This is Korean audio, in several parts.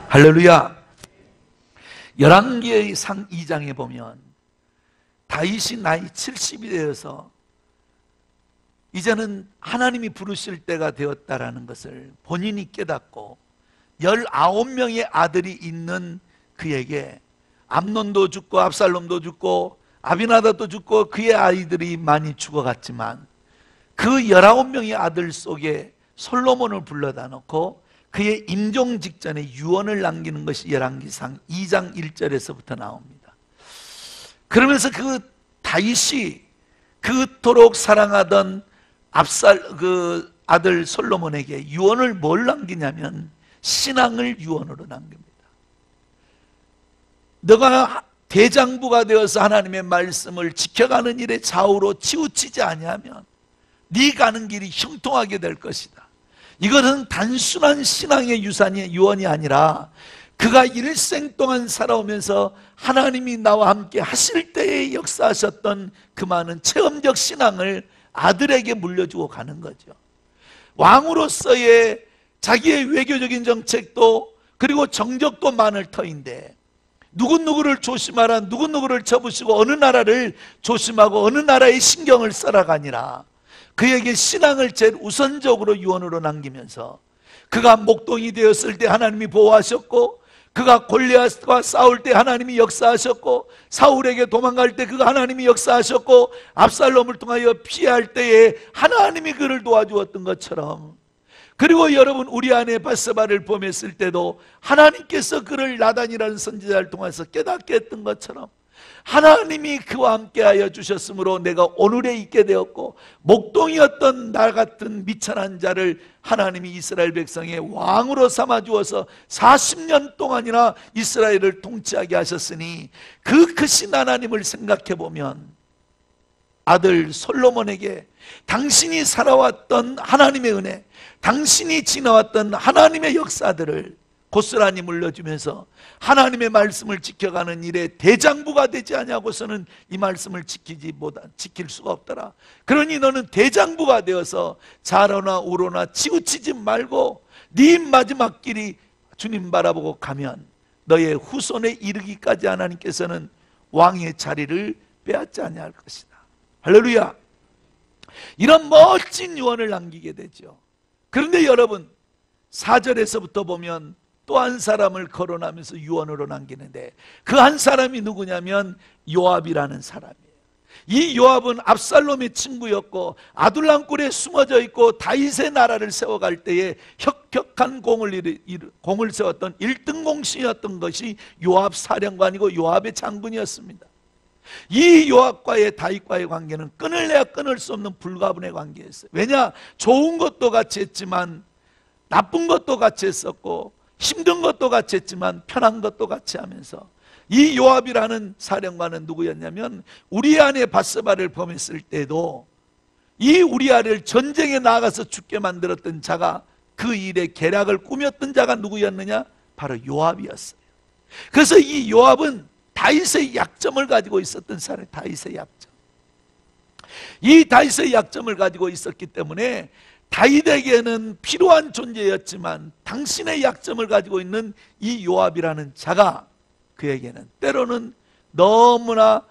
할렐루야. 열왕기의 상 2장에 보면 다윗이 나이 70이 되어서 이제는 하나님이 부르실 때가 되었다라는 것을 본인이 깨닫고 19명의 아들이 있는 그에게 암논도 죽고 압살롬도 죽고 아비나답도 죽고 그의 아이들이 많이 죽어갔지만 그 19명의 아들 속에 솔로몬을 불러다 놓고 그의 임종 직전에 유언을 남기는 것이 열왕기상 2장 1절에서부터 나옵니다. 그러면서 그 다윗이 그토록 사랑하던 그 아들 솔로몬에게 유언을 뭘 남기냐면 신앙을 유언으로 남깁니다. 너가 대장부가 되어서 하나님의 말씀을 지켜가는 일에 좌우로 치우치지 아니하면 네 가는 길이 형통하게 될 것이다. 이것은 단순한 신앙의 유언이 아니라 그가 일생 동안 살아오면서 하나님이 나와 함께 하실 때에 역사하셨던 그 많은 체험적 신앙을 아들에게 물려주고 가는 거죠. 왕으로서의 자기의 외교적인 정책도 그리고 정적도 많을 터인데 누구누구를 조심하라, 누구누구를 쳐부시고 어느 나라를 조심하고 어느 나라에 신경을 써라가 아니라 그에게 신앙을 제일 우선적으로 유언으로 남기면서 그가 목동이 되었을 때 하나님이 보호하셨고 그가 골리앗과 싸울 때 하나님이 역사하셨고 사울에게 도망갈 때 그가 하나님이 역사하셨고 압살롬을 통하여 피할 때에 하나님이 그를 도와주었던 것처럼, 그리고 여러분 우리 안에 바세바를 범했을 때도 하나님께서 그를 나단이라는 선지자를 통해서 깨닫게 했던 것처럼 하나님이 그와 함께하여 주셨으므로 내가 오늘에 있게 되었고 목동이었던 나 같은 미천한 자를 하나님이 이스라엘 백성의 왕으로 삼아 주어서 40년 동안이나 이스라엘을 통치하게 하셨으니 그 크신 하나님을 생각해 보면 아들 솔로몬에게 당신이 살아왔던 하나님의 은혜, 당신이 지나왔던 하나님의 역사들을 고스란히 물려주면서 하나님의 말씀을 지켜가는 일에 대장부가 되지 아니하고서는 이 말씀을 지킬 수가 없더라. 그러니 너는 대장부가 되어서 좌로나 우로나 치우치지 말고 네 마지막 길이 주님 바라보고 가면 너의 후손에 이르기까지 하나님께서는 왕의 자리를 빼앗지 아니할 것이다. 할렐루야. 이런 멋진 유언을 남기게 되죠. 그런데 여러분 4절에서부터 보면 또 한 사람을 거론하면서 유언으로 남기는데 그 한 사람이 누구냐면 요압이라는 사람이에요. 이 요압은 압살롬의 친구였고 아둘람 굴에 숨어져 있고 다윗의 나라를 세워갈 때에 혁혁한 공을 세웠던 1등 공신이었던 것이 요압 사령관이고 요압의 장군이었습니다. 이 요압과의 다윗과의 관계는 끊을래야 끊을 수 없는 불가분의 관계였어요. 왜냐? 좋은 것도 같이 했지만 나쁜 것도 같이 했었고 힘든 것도 같이 했지만 편한 것도 같이 하면서 이 요압이라는 사령관은 누구였냐면 우리아의 바세바를 범했을 때도 이 우리아를 전쟁에 나가서 죽게 만들었던 자가 그 일의 계략을 꾸몄던 자가 누구였느냐? 바로 요압이었어요. 그래서 이 요압은 다윗의 약점을 가지고 있었던 사람, 다윗의 약점. 이 다윗의 약점을 가지고 있었기 때문에 다윗에게는 필요한 존재였지만 당신의 약점을 가지고 있는 이 요압이라는 자가 그에게는 때로는 너무나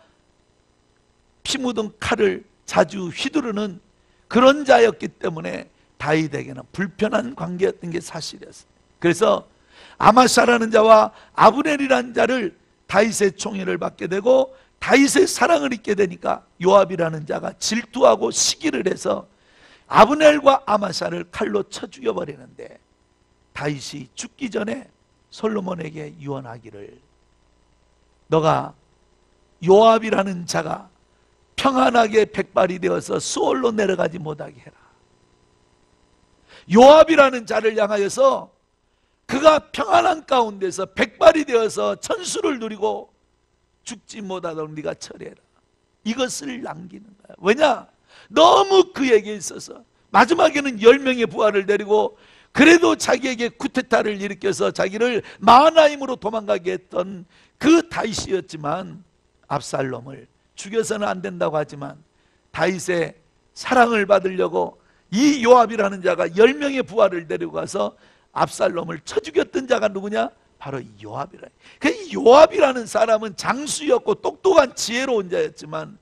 피 묻은 칼을 자주 휘두르는 그런 자였기 때문에 다윗에게는 불편한 관계였던 게 사실이었어요. 그래서 아마샤라는 자와 아브넬이라는 자를 다윗의 총애를 받게 되고 다윗의 사랑을 잊게 되니까 요압이라는 자가 질투하고 시기를 해서 아브넬과 아마샤를 칼로 쳐 죽여버리는데 다윗이 죽기 전에 솔로몬에게 유언하기를 너가 요압이라는 자가 평안하게 백발이 되어서 수월로 내려가지 못하게 해라. 요압이라는 자를 향하여서 그가 평안한 가운데서 백발이 되어서 천수를 누리고 죽지 못하도록 네가 처리해라. 이것을 남기는 거야. 왜냐? 너무 그에게 있어서 마지막에는 10명의 부하를 데리고 그래도 자기에게 쿠데타를 일으켜서 자기를 마하나임으로 도망가게 했던 그 다윗이었지만 압살롬을 죽여서는 안 된다고 하지만 다윗의 사랑을 받으려고 이 요압이라는 자가 10명의 부하를 데리고 가서 압살롬을 쳐 죽였던 자가 누구냐? 바로 요압이라. 그 요압이라는 사람은 장수였고 똑똑한 지혜로운 자였지만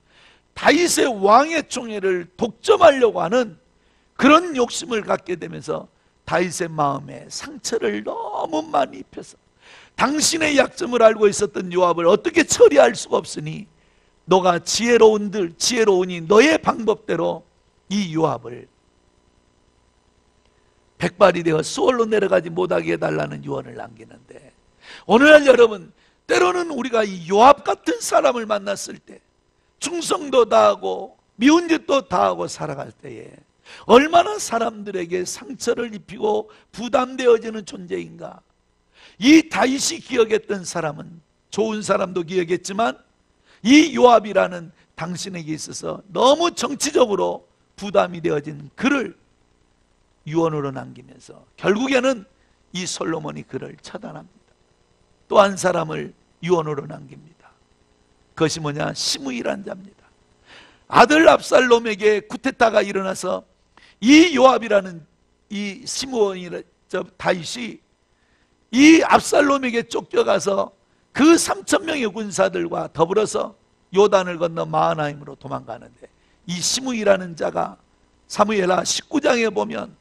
다윗의 왕의 총애를 독점하려고 하는 그런 욕심을 갖게 되면서 다윗의 마음에 상처를 너무 많이 입혀서 당신의 약점을 알고 있었던 요압을 어떻게 처리할 수가 없으니 너가 지혜로우니 너의 방법대로 이 요압을 백발이 되어 수월로 내려가지 못하게 해달라는 유언을 남기는데, 오늘날 여러분, 때로는 우리가 이 요압 같은 사람을 만났을 때 충성도 다하고 미운 짓도 다하고 살아갈 때에 얼마나 사람들에게 상처를 입히고 부담되어지는 존재인가. 이 다윗이 기억했던 사람은 좋은 사람도 기억했지만 이 요압이라는 당신에게 있어서 너무 정치적으로 부담이 되어진 그를 유언으로 남기면서 결국에는 이 솔로몬이 그를 처단합니다. 또 한 사람을 유언으로 남깁니다. 그것이 뭐냐? 시므이란 자입니다. 아들 압살롬에게 쿠데타가 일어나서 이 요압이라는 이 다윗이 이 압살롬에게 쫓겨가서 그 3,000명의 군사들과 더불어서 요단을 건너 마하나임으로 도망가는데, 이 시므이라는 자가 사무엘하 19장에 보면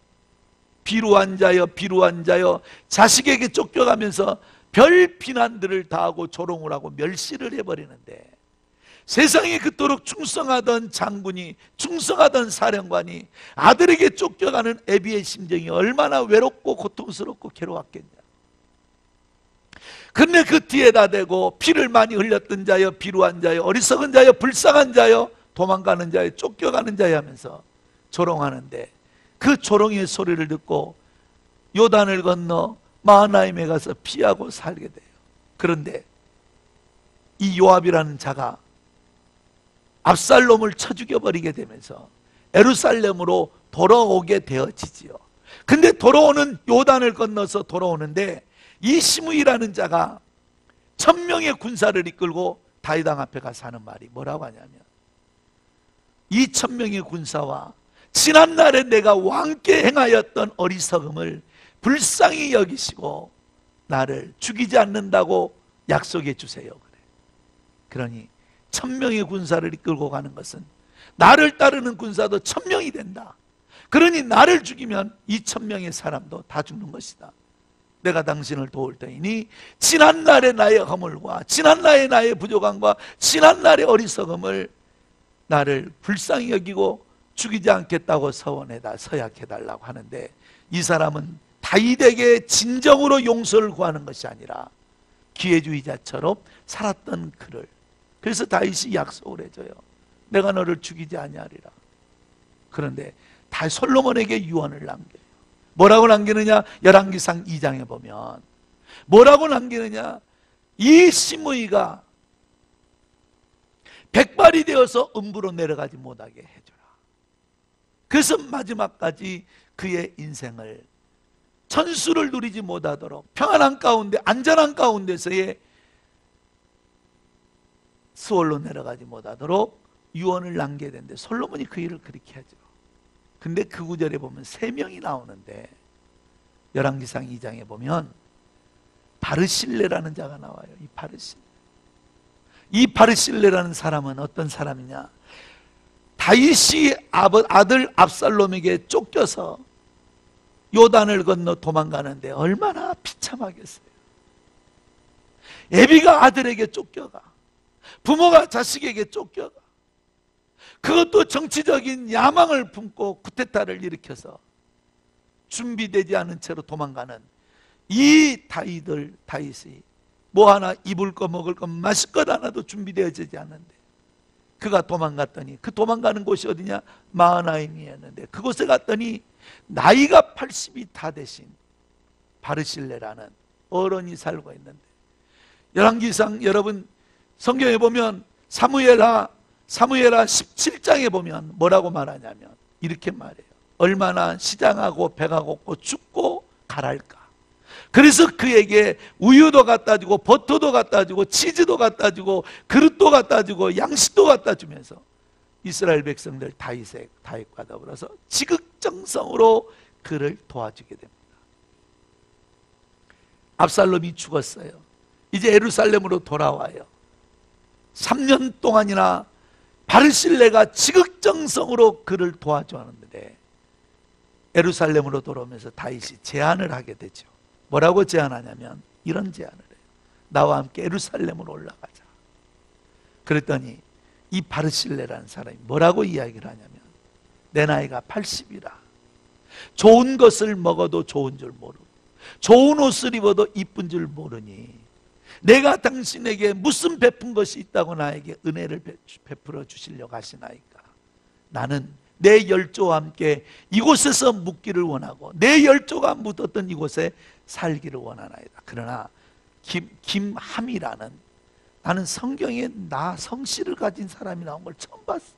비루한 자여 자식에게 쫓겨가면서 별 비난들을 다하고 조롱을 하고 멸시를 해버리는데, 세상에 그토록 충성하던 장군이, 충성하던 사령관이 아들에게 쫓겨가는 애비의 심정이 얼마나 외롭고 고통스럽고 괴로웠겠냐. 근데 그 뒤에다 대고 피를 많이 흘렸던 자여, 비루한 자여, 어리석은 자여, 불쌍한 자여, 도망가는 자여, 쫓겨가는 자여 하면서 조롱하는데, 그 조롱의 소리를 듣고 요단을 건너 마하나임에 가서 피하고 살게 돼요. 그런데 이 요압이라는 자가 압살롬을 쳐 죽여버리게 되면서 예루살렘으로 돌아오게 되어지지요. 근데 돌아오는, 요단을 건너서 돌아오는데 이 시므이라는 자가 1,000명의 군사를 이끌고 다윗 왕 앞에 가서 하는 말이 뭐라고 하냐면, 이 1,000명의 군사와 지난날에 내가 왕께 행하였던 어리석음을 불쌍히 여기시고 나를 죽이지 않는다고 약속해 주세요. 그래. 그러니 1,000명의 군사를 이끌고 가는 것은 나를 따르는 군사도 1,000명이 된다. 그러니 나를 죽이면 이 1,000명의 사람도 다 죽는 것이다. 내가 당신을 도울 터이니 지난날의 나의 허물과 지난날의 나의 부족함과 지난날의 어리석음을 나를 불쌍히 여기고 죽이지 않겠다고 서약해달라고 하는데, 이 사람은 다윗에게 진정으로 용서를 구하는 것이 아니라 기회주의자처럼 살았던 그를, 그래서 다윗이 약속을 해줘요. 내가 너를 죽이지 아니하리라. 그런데 다 솔로몬에게 유언을 남겨요. 뭐라고 남기느냐? 열왕기상 2장에 보면 뭐라고 남기느냐? 이 시므이가 백발이 되어서 음부로 내려가지 못하게 해줘라. 그래서 마지막까지 그의 인생을 천수를 누리지 못하도록 평안한 가운데, 안전한 가운데서의 수월로 내려가지 못하도록 유언을 남겨야 되는데, 솔로몬이 그 일을 그렇게 하죠. 근데 그 구절에 보면 3명이 나오는데, 열왕기상 2장에 보면 바르실레라는 자가 나와요. 이 바르실레라는 사람은 어떤 사람이냐? 다윗이 아들 압살롬에게 쫓겨서 요단을 건너 도망가는데 얼마나 비참하겠어요. 애비가 아들에게 쫓겨가, 부모가 자식에게 쫓겨가, 그것도 정치적인 야망을 품고 쿠데타를 일으켜서 준비되지 않은 채로 도망가는 이 다윗이 뭐 하나 입을 거 먹을 거 마실 것 하나도 준비되어지지 않는데 그가 도망갔더니, 그 도망가는 곳이 어디냐? 마하나임이었는데 그곳에 갔더니 나이가 80이 다 되신 바르실레라는 어른이 살고 있는데, 열왕기상 여러분 성경에 보면 사무엘하 17장에 보면 뭐라고 말하냐면 이렇게 말해요. 얼마나 시장하고 배가 고프고 춥고 가랄까. 그래서 그에게 우유도 갖다 주고 버터도 갖다 주고 치즈도 갖다 주고 그릇도 갖다 주고 양식도 갖다 주면서 이스라엘 백성들 다윗과 더불어서 지극정성으로 그를 도와주게 됩니다. 압살롬이 죽었어요. 이제 예루살렘으로 돌아와요. 3년 동안이나 바르실레가 지극정성으로 그를 도와주었는데 예루살렘으로 돌아오면서 다윗이 제안을 하게 되죠. 뭐라고 제안하냐면 이런 제안을 해요. 나와 함께 예루살렘으로 올라가자. 그랬더니 이 바르실레라는 사람이 뭐라고 이야기를 하냐면 내 나이가 80이라 좋은 것을 먹어도 좋은 줄 모르고 좋은 옷을 입어도 이쁜 줄 모르니 내가 당신에게 무슨 베푼 것이 있다고 나에게 은혜를 베풀어 주시려고 하시나이까. 나는 내 열조와 함께 이곳에서 묵기를 원하고 내 열조가 묻었던 이곳에 살기를 원하나이다. 그러나 김함이라는, 나는 성경에 나 성씨를 가진 사람이 나온 걸 처음 봤어.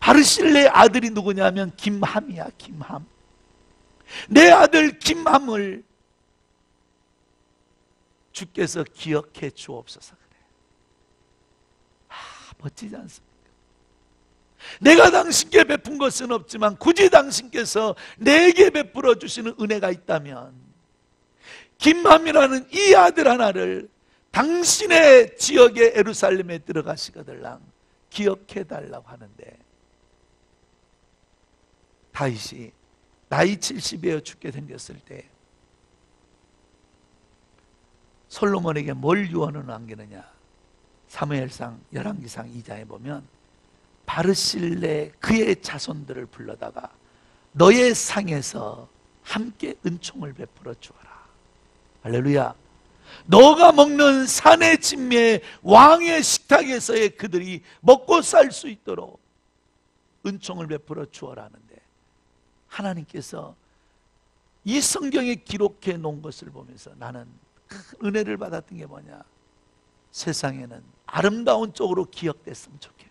바르실레의 아들이 누구냐면 김함이야. 김함. 내 아들 김함을 주께서 기억해 주옵소서. 그래. 멋지지 않습니까? 내가 당신께 베푼 것은 없지만 굳이 당신께서 내게 베풀어 주시는 은혜가 있다면 김함이라는 이 아들 하나를 당신의 지역의 예루살렘에 들어가시거들랑 기억해 달라고 하는데, 다윗이 나이 70이어 죽게 생겼을 때 솔로몬에게 뭘 유언을 남기느냐. 사무엘상 열왕기상 2장에 보면 바르실레 그의 자손들을 불러다가 너의 상에서 함께 은총을 베풀어 주어라. 할렐루야. 너가 먹는 산의 진미의 왕의 식탁에서의 그들이 먹고 살 수 있도록 은총을 베풀어 주어라 하는데, 하나님께서 이 성경에 기록해 놓은 것을 보면서 나는 큰 은혜를 받았던 게 뭐냐. 세상에는 아름다운 쪽으로 기억됐으면 좋겠고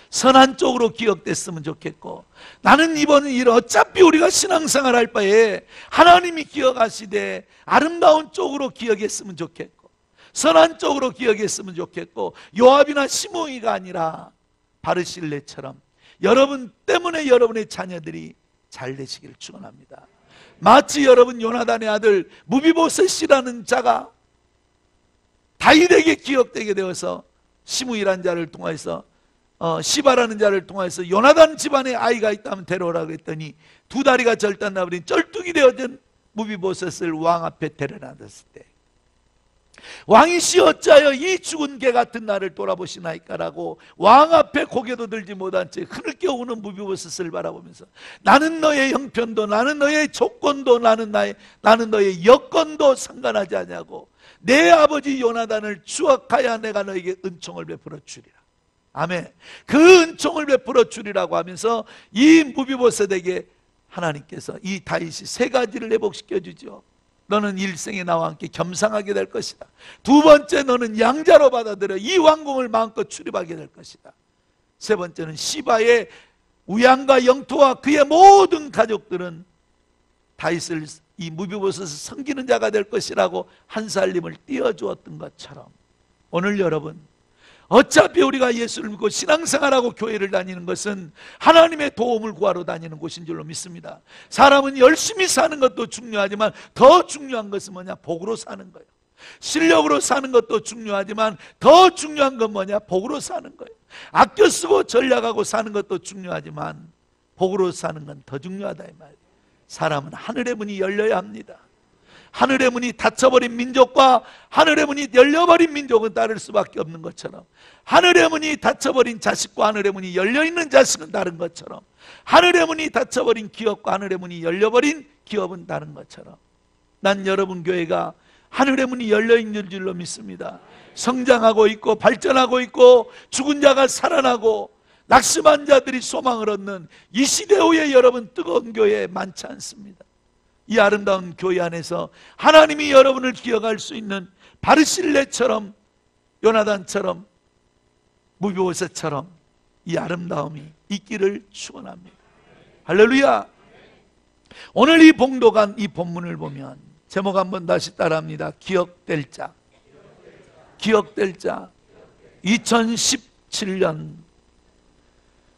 선한 쪽으로 기억됐으면 좋겠고, 나는 이번 일 어차피 우리가 신앙생활 할 바에 하나님이 기억하시되 아름다운 쪽으로 기억했으면 좋겠고 선한 쪽으로 기억했으면 좋겠고, 요압이나 시므이가 아니라 바르실레처럼 여러분 때문에 여러분의 자녀들이 잘 되시기를 축원합니다. 마치 여러분 요나단의 아들 무비보셋이라는 자가 다윗에게 기억되게 되어서 시므이라는 자를 통해서 시바라는 자를 통해서 요나단 집안에 아이가 있다면 데려오라 그랬더니 두 다리가 절단 나버린 쩔뚝이 되어진 무비보셋을 왕 앞에 데려놨을 때 왕이시 어찌하여 이 죽은 개 같은 나를 돌아보시나이까라고 왕 앞에 고개도 들지 못한 채 흐느껴 우는 무비보셋을 바라보면서 나는 너의 형편도 나는 너의 조건도 나는 너의 여건도 상관하지 않냐고 내 아버지 요나단을 추억하여 내가 너에게 은총을 베풀어 주리라. 아멘. 그 은총을 베풀어 주리라고 하면서 이 무비보셋에게 하나님께서 이 다윗이 세 가지를 회복시켜 주죠. 너는 일생에 나와 함께 겸상하게 될 것이다. 두 번째, 너는 양자로 받아들여 이 왕궁을 마음껏 출입하게 될 것이다. 세 번째는 시바의 우양과 영토와 그의 모든 가족들은 다윗을 이 무비보셋을 섬기는 자가 될 것이라고 한 살림을 띄워주었던 것처럼 오늘 여러분, 어차피 우리가 예수를 믿고 신앙생활하고 교회를 다니는 것은 하나님의 도움을 구하러 다니는 곳인 줄로 믿습니다. 사람은 열심히 사는 것도 중요하지만 더 중요한 것은 뭐냐? 복으로 사는 거예요. 실력으로 사는 것도 중요하지만 더 중요한 건 뭐냐? 복으로 사는 거예요. 아껴 쓰고 전략하고 사는 것도 중요하지만 복으로 사는 건 더 중요하다 이 말이에요. 사람은 하늘의 문이 열려야 합니다. 하늘의 문이 닫혀버린 민족과 하늘의 문이 열려버린 민족은 따를 수밖에 없는 것처럼, 하늘의 문이 닫혀버린 자식과 하늘의 문이 열려있는 자식은 다른 것처럼, 하늘의 문이 닫혀버린 기업과 하늘의 문이 열려버린 기업은 다른 것처럼, 난 여러분 교회가 하늘의 문이 열려있는 줄로 믿습니다. 성장하고 있고 발전하고 있고 죽은 자가 살아나고 낙심한 자들이 소망을 얻는 이 시대 후에 여러분 뜨거운 교회 많지 않습니다. 이 아름다운 교회 안에서 하나님이 여러분을 기억할 수 있는 바르실레처럼 요나단처럼 무비보셋처럼 이 아름다움이 있기를 축원합니다. 할렐루야. 오늘 이 봉독한 이 본문을 보면 제목 한번 다시 따라합니다. 기억될 자. 기억될 자. 2017년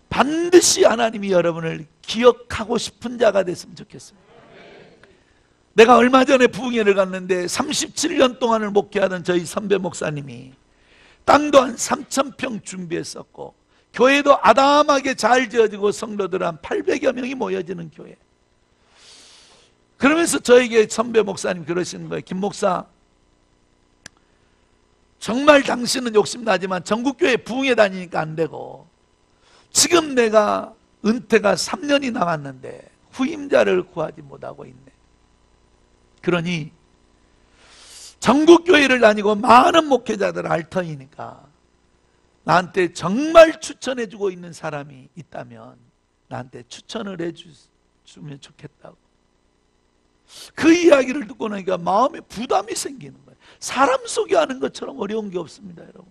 반드시 하나님이 여러분을 기억하고 싶은 자가 됐으면 좋겠습니다. 내가 얼마 전에 부흥회를 갔는데 37년 동안을 목회하던 저희 선배 목사님이 땅도 한 3,000평 준비했었고 교회도 아담하게 잘 지어지고 성도들 한 800여 명이 모여지는 교회. 그러면서 저에게 선배 목사님 그러시는 거예요. 김 목사, 정말 당신은 욕심나지만 전국교회 부흥회 다니니까 안 되고 지금 내가 은퇴가 3년이 남았는데 후임자를 구하지 못하고 있네. 그러니 전국교회를 다니고 많은 목회자들 알터이니까 나한테 정말 추천해주고 있는 사람이 있다면 나한테 추천을 해주면 좋겠다고. 그 이야기를 듣고 나니까 마음에 부담이 생기는 거예요. 사람 소개하는 것처럼 어려운 게 없습니다, 여러분.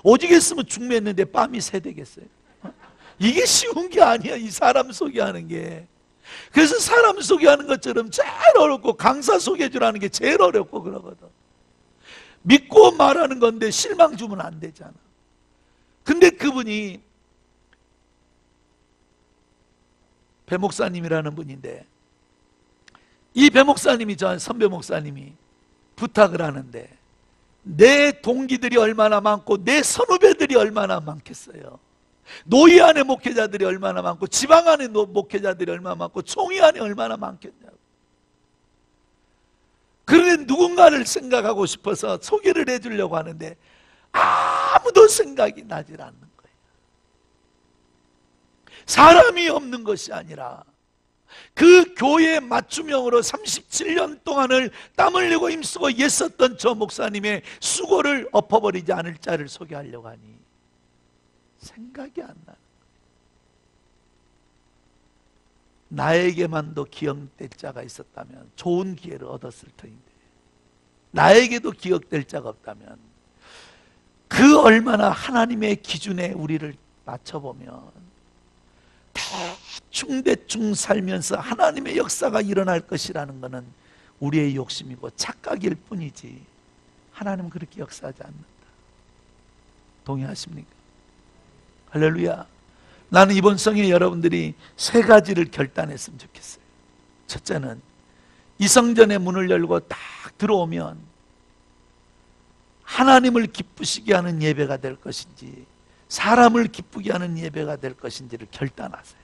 오직 했으면 중매했는데 뺨이 새 되겠어요. 이게 쉬운 게 아니야, 이 사람 소개하는 게. 그래서 사람 소개하는 것처럼 제일 어렵고 강사 소개해주라는 게 제일 어렵고 그러거든. 믿고 말하는 건데 실망 주면 안 되잖아. 근데 그분이 배 목사님이라는 분인데 이 배 목사님이 저한 선배 목사님이 부탁을 하는데 내 동기들이 얼마나 많고 내 선후배들이 얼마나 많겠어요. 노예 안에 목회자들이 얼마나 많고 지방 안에 목회자들이 얼마나 많고 총회 안에 얼마나 많겠냐고. 그런데 누군가를 생각하고 싶어서 소개를 해주려고 하는데 아무도 생각이 나질 않는 거예요. 사람이 없는 것이 아니라 그 교회 맞춤형으로 37년 동안을 땀 흘리고 힘쓰고 애썼던 저 목사님의 수고를 엎어버리지 않을 자를 소개하려고 하니 생각이 안 나는 거예요. 나에게만도 기억될 자가 있었다면 좋은 기회를 얻었을 터인데 나에게도 기억될 자가 없다면 그 얼마나 하나님의 기준에 우리를 맞춰보면 대충 살면서 하나님의 역사가 일어날 것이라는 것은 우리의 욕심이고 착각일 뿐이지 하나님은 그렇게 역사하지 않는다. 동의하십니까? 할렐루야. 나는 이번 성에 여러분들이 세 가지를 결단했으면 좋겠어요. 첫째는 이 성전의 문을 열고 딱 들어오면 하나님을 기쁘시게 하는 예배가 될 것인지 사람을 기쁘게 하는 예배가 될 것인지를 결단하세요.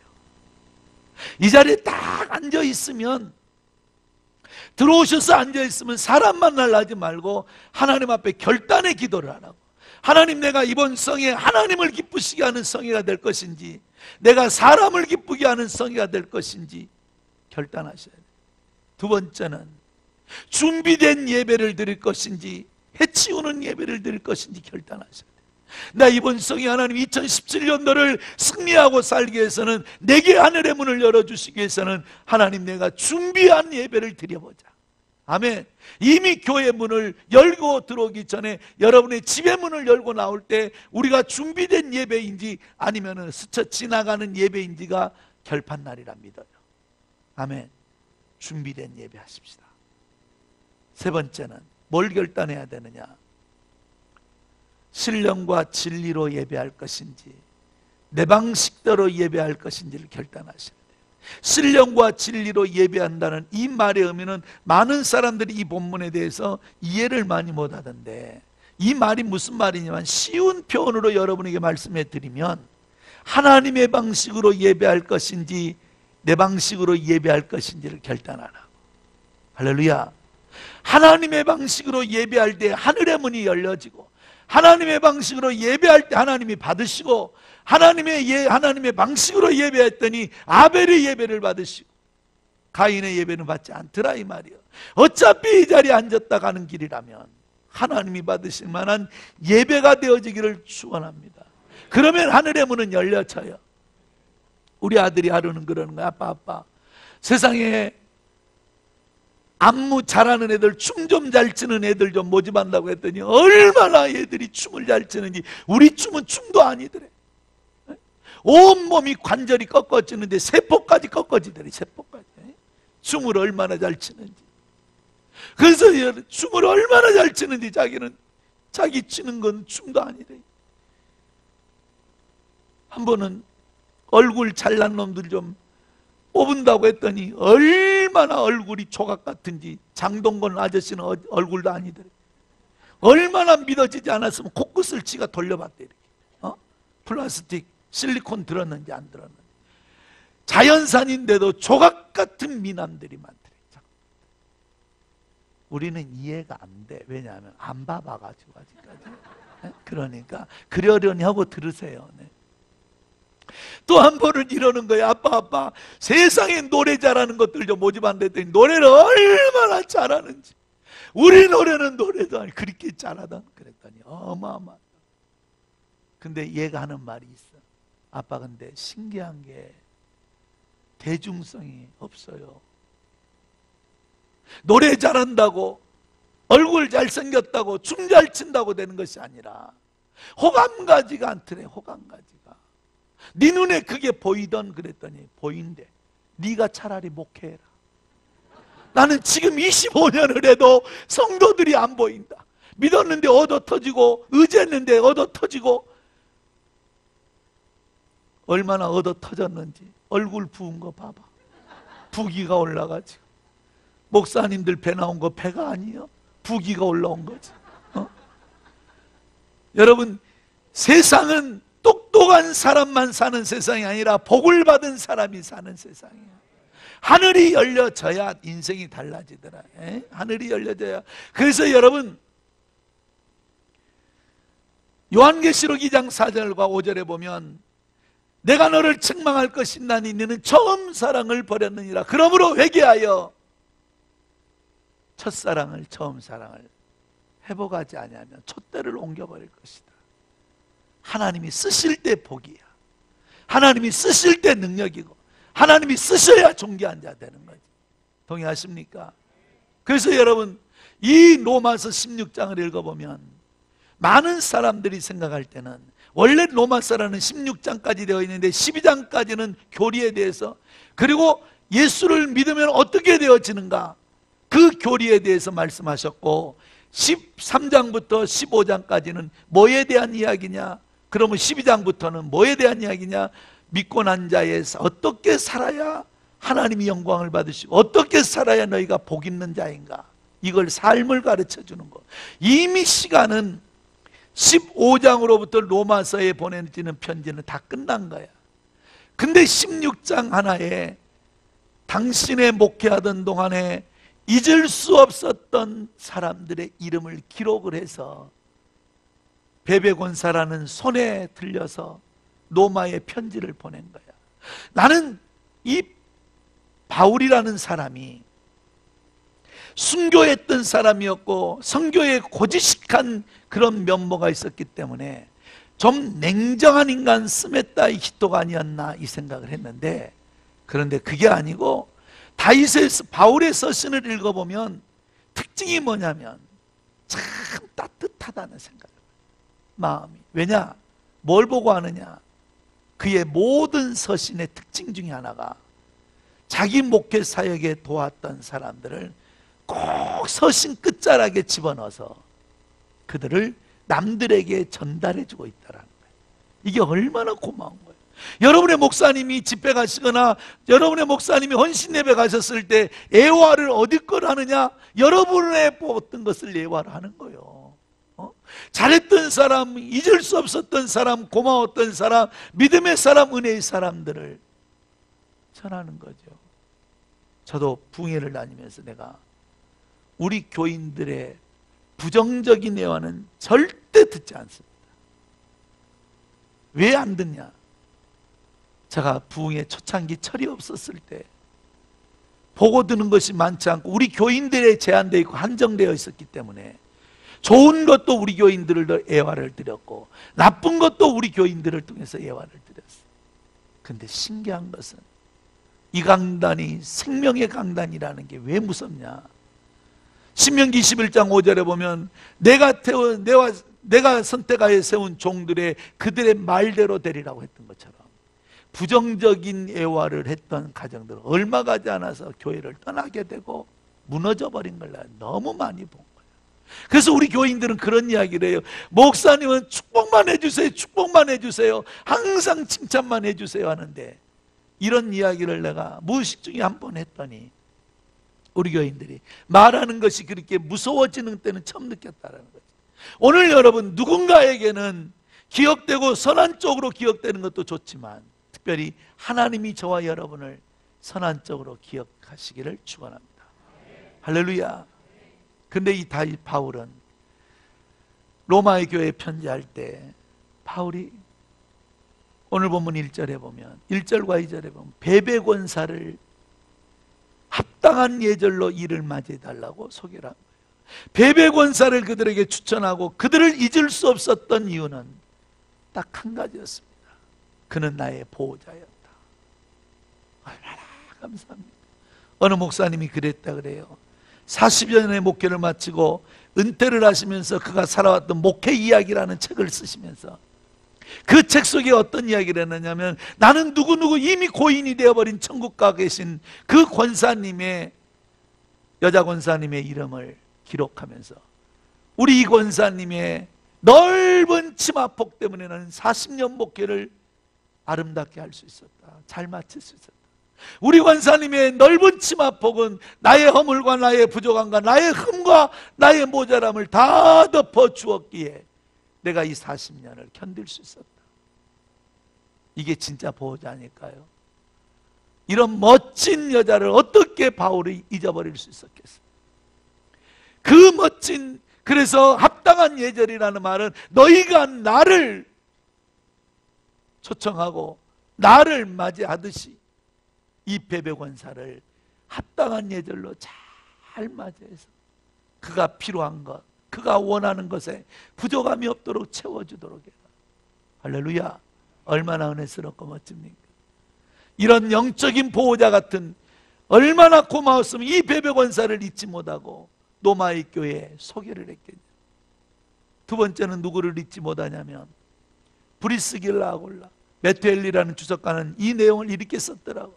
이 자리에 딱 앉아있으면 들어오셔서 앉아있으면 사람 만나려 하지 말고 하나님 앞에 결단의 기도를 하라고. 하나님, 내가 이번 성에 하나님을 기쁘시게 하는 성회가 될 것인지 내가 사람을 기쁘게 하는 성회가 될 것인지 결단하셔야 돼요. 두 번째는 준비된 예배를 드릴 것인지 해치우는 예배를 드릴 것인지 결단하셔야 돼요. 나 이번 성에 하나님 2017년도를 승리하고 살기 위해서는 내게 하늘의 문을 열어주시기 위해서는 하나님, 내가 준비한 예배를 드려보자. 아멘. 이미 교회 문을 열고 들어오기 전에 여러분의 집의 문을 열고 나올 때 우리가 준비된 예배인지 아니면 스쳐 지나가는 예배인지가 결판날이라 믿어요. 아멘. 준비된 예배 하십시다. 세 번째는 뭘 결단해야 되느냐? 신령과 진리로 예배할 것인지 내 방식대로 예배할 것인지를 결단하셔야 돼요. 신령과 진리로 예배한다는 이 말의 의미는 많은 사람들이 이 본문에 대해서 이해를 많이 못하던데, 이 말이 무슨 말이냐면 쉬운 표현으로 여러분에게 말씀해 드리면 하나님의 방식으로 예배할 것인지 내 방식으로 예배할 것인지를 결단하라고. 할렐루야. 하나님의 방식으로 예배할 때 하늘의 문이 열려지고 하나님의 방식으로 예배할 때 하나님이 받으시고 하나님의 방식으로 예배했더니 아벨의 예배를 받으시고 가인의 예배는 받지 않더라 이 말이요. 어차피 이 자리에 앉았다 가는 길이라면 하나님이 받으실 만한 예배가 되어지기를 축원합니다. 그러면 하늘의 문은 열려져요. 우리 아들이 하루는 그러는 거야. 아빠 세상에 안무 잘하는 애들, 춤 좀 잘 추는 애들 좀 모집한다고 했더니 얼마나 애들이 춤을 잘 추는지. 우리 춤은 춤도 아니더래. 온몸이 관절이 꺾어지는데 세포까지 꺾어지더래. 세포까지. 춤을 얼마나 잘 추는지. 그래서 춤을 얼마나 잘 추는지 자기는 자기 추는 건 춤도 아니래. 한 번은 얼굴 잘난 놈들 좀 뽑은다고 했더니 얼마나 얼굴이 조각 같은지, 장동건 아저씨는 얼굴도 아니더래. 얼마나 믿어지지 않았으면 코끝을 지가 돌려봤대. 이렇게. 플라스틱, 실리콘 들었는지 안 들었는지. 자연산인데도 조각 같은 미남들이 많더래. 우리는 이해가 안 돼. 왜냐하면 안 봐봐가지고 아직까지. 그러니까 그러려니 하고 들으세요. 네. 또 한 번은 이러는 거예요. 아빠 세상에 노래 잘하는 것들 좀 모집한다 했더니 노래를 얼마나 잘하는지. 우리 노래는 노래도 아니 그렇게 잘하다 그랬더니 어마어마하다. 근데 얘가 하는 말이 있어. 아빠 근데 신기한 게 대중성이 없어요. 노래 잘한다고, 얼굴 잘생겼다고, 춤 잘 춘다고 되는 것이 아니라 호감가지가 않더래. 호감가지가. 네 눈에 그게 보이던 그랬더니 보인대. 네가 차라리 목회해라. 나는 지금 25년을 해도 성도들이 안 보인다. 믿었는데 얻어 터지고, 의지했는데 얻어 터지고. 얼마나 얻어 터졌는지 얼굴 부은 거 봐봐. 부기가 올라가지고. 목사님들 배 나온 거 배가 아니에요. 부기가 올라온 거지. 여러분, 세상은 똑똑한 사람만 사는 세상이 아니라 복을 받은 사람이 사는 세상이에요. 하늘이 열려져야 인생이 달라지더라. 하늘이 열려져야. 그래서 여러분, 요한계시록 2장 4절과 5절에 보면 내가 너를 책망할 것이나니 너는 처음 사랑을 버렸느니라. 그러므로 회개하여 첫사랑을, 처음 사랑을 회복하지 아니하면 촛대를 옮겨버릴 것이다. 하나님이 쓰실 때 복이야. 하나님이 쓰실 때 능력이고 하나님이 쓰셔야 존귀한 자 되는 거지. 동의하십니까? 그래서 여러분, 이 로마서 16장을 읽어보면 많은 사람들이 생각할 때는 원래 로마서라는 16장까지 되어 있는데 12장까지는 교리에 대해서, 그리고 예수를 믿으면 어떻게 되어지는가, 그 교리에 대해서 말씀하셨고 13장부터 15장까지는 뭐에 대한 이야기냐, 그러면 12장부터는 뭐에 대한 이야기냐, 믿고 난 자에 어떻게 살아야 하나님이 영광을 받으시고 어떻게 살아야 너희가 복 있는 자인가, 이걸 삶을 가르쳐 주는 것. 이미 시간은 15장으로부터 로마서에 보내지는 편지는 다 끝난 거야. 근데 16장 하나에 당신의 목회하던 동안에 잊을 수 없었던 사람들의 이름을 기록을 해서 베베곤사라는 손에 들려서 로마에 편지를 보낸 거야. 나는 이 바울이라는 사람이 순교했던 사람이었고 선교에 고지식한 그런 면모가 있었기 때문에 좀 냉정한 인간 스메따의 히토가 아니었나 이 생각을 했는데, 그런데 그게 아니고 다윗의 바울의 서신을 읽어보면 특징이 뭐냐면 참 따뜻하다는 생각을 해요. 마음이. 왜냐? 뭘 보고 하느냐? 그의 모든 서신의 특징 중에 하나가 자기 목회 사역에 도왔던 사람들을 꼭 서신 끝자락에 집어넣어서 그들을 남들에게 전달해주고 있다는 거예요. 이게 얼마나 고마운 거예요. 여러분의 목사님이 집회 가시거나 여러분의 목사님이 헌신 예배 가셨을 때 예화를 어디 걸 하느냐? 여러분의 뽑았던 것을 예화를 하는 거예요. 잘했던 사람, 잊을 수 없었던 사람, 고마웠던 사람, 믿음의 사람, 은혜의 사람들을 전하는 거죠. 저도 부흥회를 다니면서 내가 우리 교인들의 부정적인 예화는 절대 듣지 않습니다. 왜 안 듣냐? 제가 부흥회 초창기 철이 없었을 때 보고 드는 것이 많지 않고 우리 교인들에 제한되어 있고 한정되어 있었기 때문에 좋은 것도 우리 교인들을 예화를 드렸고 나쁜 것도 우리 교인들을 통해서 예화를 드렸어요. 근데 신기한 것은 이 강단이 생명의 강단이라는 게 왜 무섭냐? 신명기 21장 5절에 보면 내가 선택하여 세운 종들의 그들의 말대로 되리라고 했던 것처럼 부정적인 예화를 했던 가정들은 얼마 가지 않아서 교회를 떠나게 되고 무너져 버린 걸 너무 많이 본 거예요. 그래서 우리 교인들은 그런 이야기를 해요. 목사님은 축복만 해주세요, 축복만 해주세요, 항상 칭찬만 해주세요 하는데 이런 이야기를 내가 무의식 중에 한 번 했더니 우리 교인들이 말하는 것이 그렇게 무서워지는 때는 처음 느꼈다는 거지. 오늘 여러분 누군가에게는 기억되고 선한 쪽으로 기억되는 것도 좋지만 특별히 하나님이 저와 여러분을 선한 쪽으로 기억하시기를 축원합니다. 할렐루야. 근데 이 바울은 로마의 교회에 편지할 때 바울이 오늘 본문 1절에 보면 1절과 2절에 보면 베베권사를 합당한 예절로 이를 맞이해달라고 소개를 한 거예요. 베베권사를 그들에게 추천하고 그들을 잊을 수 없었던 이유는 딱 한 가지였습니다. 그는 나의 보호자였다. 얼마나 감사합니다. 어느 목사님이 그랬다 그래요. 40여 년의 목회를 마치고 은퇴를 하시면서 그가 살아왔던 목회 이야기라는 책을 쓰시면서 그 책 속에 어떤 이야기를 했느냐면 나는 누구누구 이미 고인이 되어버린 천국 가 계신 그 권사님의 여자 권사님의 이름을 기록하면서 우리 이 권사님의 넓은 치마폭 때문에 나는 40년 목회를 아름답게 할 수 있었다. 잘 마칠 수 있었다. 우리 권사님의 넓은 치마폭은 나의 허물과 나의 부족함과 나의 흠과 나의 모자람을 다 덮어 주었기에 내가 이 40년을 견딜 수 있었다. 이게 진짜 보호자 아닐까요? 이런 멋진 여자를 어떻게 바울이 잊어버릴 수 있었겠어요? 그 멋진, 그래서 합당한 예절이라는 말은 너희가 나를 초청하고 나를 맞이하듯이 이 베베권사를 합당한 예절로 잘 맞이해서 그가 필요한 것, 그가 원하는 것에 부족함이 없도록 채워주도록 해라. 할렐루야. 얼마나 은혜스럽고 멋집니까? 이런 영적인 보호자 같은 얼마나 고마웠으면 이 베베권사를 잊지 못하고 로마의 교회에 소개를 했겠냐. 두 번째는 누구를 잊지 못하냐면 브리스길라 아굴라, 메투엘리라는 주석가는 이 내용을 이렇게 썼더라고.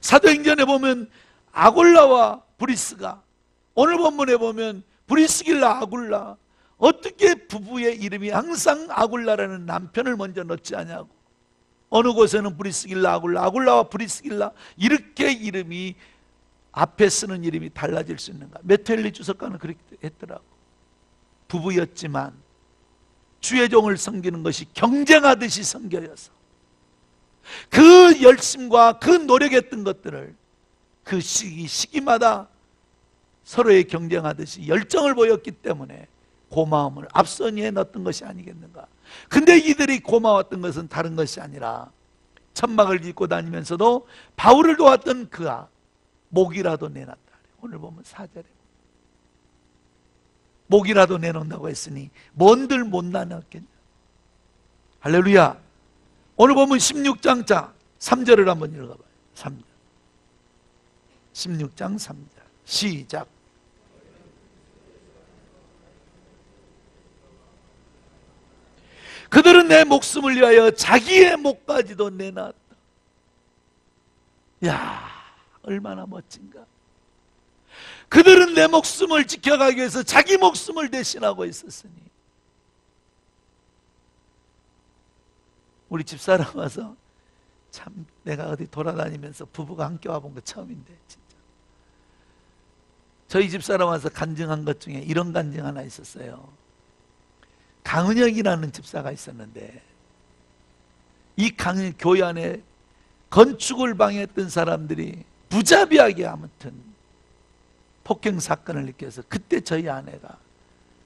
사도행전에 보면 아굴라와 브리스가, 오늘 본문에 보면 브리스길라 아굴라, 어떻게 부부의 이름이 항상 아굴라라는 남편을 먼저 넣지 않냐고. 어느 곳에는 브리스길라 아굴라, 아굴라와 브리스길라 이렇게 이름이 앞에 쓰는 이름이 달라질 수 있는가. 메투엘리 주석가는 그렇게 했더라고. 부부였지만 주의 종을 섬기는 것이 경쟁하듯이 섬겨져서 그 열심과 그 노력했던 것들을 그 시기마다 서로의 경쟁하듯이 열정을 보였기 때문에 고마움을 앞선이에 넣었던 것이 아니겠는가. 근데 이들이 고마웠던 것은 다른 것이 아니라 천막을 입고 다니면서도 바울을 도왔던 그가 목이라도 내놨다. 오늘 보면 4절에 목이라도 내놓는다고 했으니 뭔들 못 나눴겠냐. 할렐루야. 오늘 보면 16장 3절을 한번 읽어봐요. 3절. 16장 3절 시작. 그들은 내 목숨을 위하여 자기의 목까지도 내놨다. 야, 얼마나 멋진가. 그들은 내 목숨을 지켜가기 위해서 자기 목숨을 대신하고 있었으니. 우리 집사람 와서 참 내가 어디 돌아다니면서 부부가 함께 와본 거 처음인데 진짜 저희 집사람 와서 간증한 것 중에 이런 간증 하나 있었어요. 강은혁이라는 집사가 있었는데 이 강은혁 교회 안에 건축을 방해했던 사람들이 무자비하게 아무튼 폭행 사건을 일으켜서 그때 저희 아내가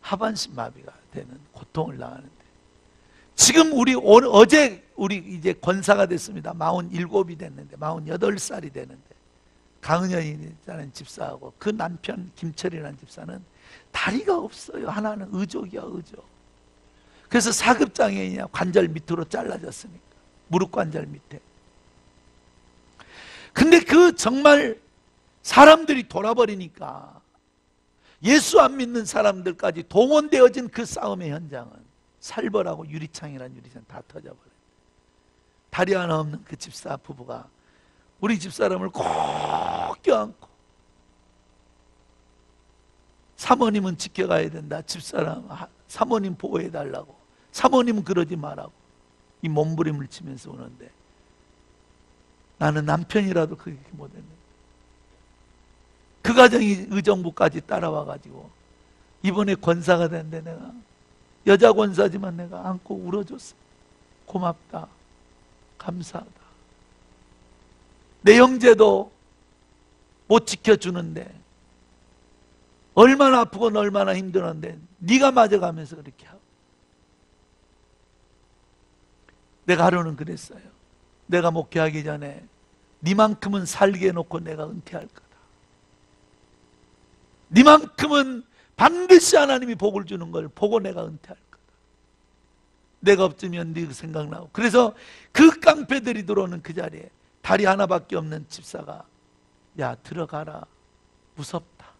하반신 마비가 되는 고통을 당하는데 지금 어제 우리 이제 권사가 됐습니다. 47이 됐는데 48살이 되는데 강은현이라는 집사하고 그 남편 김철이라는 집사는 다리가 없어요. 하나는 의족이야, 의족. 그래서 사급장애인이야. 관절 밑으로 잘라졌으니까 무릎 관절 밑에. 근데 그 정말 사람들이 돌아버리니까 예수 안 믿는 사람들까지 동원되어진 그 싸움의 현장은 살벌하고 유리창이란 유리창 다 터져버려요. 다리 하나 없는 그 집사 부부가 우리 집사람을 꼭 껴안고 사모님은 지켜가야 된다. 집사람 사모님 보호해달라고. 사모님은 그러지 말라고. 이 몸부림을 치면서 오는데 나는 남편이라도 그렇게 못했네. 그 가정이 의정부까지 따라와가지고 이번에 권사가 됐는데 내가 여자 권사지만 내가 안고 울어줬어. 고맙다, 감사하다. 내 형제도 못 지켜주는데 얼마나 아프고 얼마나 힘들었는데 네가 맞아가면서 그렇게 하고. 내가 하루는 그랬어요. 내가 목회하기 전에 니만큼은 살게 해놓고 내가 은퇴할 거다. 니만큼은 반드시 하나님이 복을 주는 걸 보고 내가 은퇴할 거다. 내가 없으면 네 생각나고. 그래서 그 깡패들이 들어오는 그 자리에 다리 하나밖에 없는 집사가 야 들어가라, 무섭다.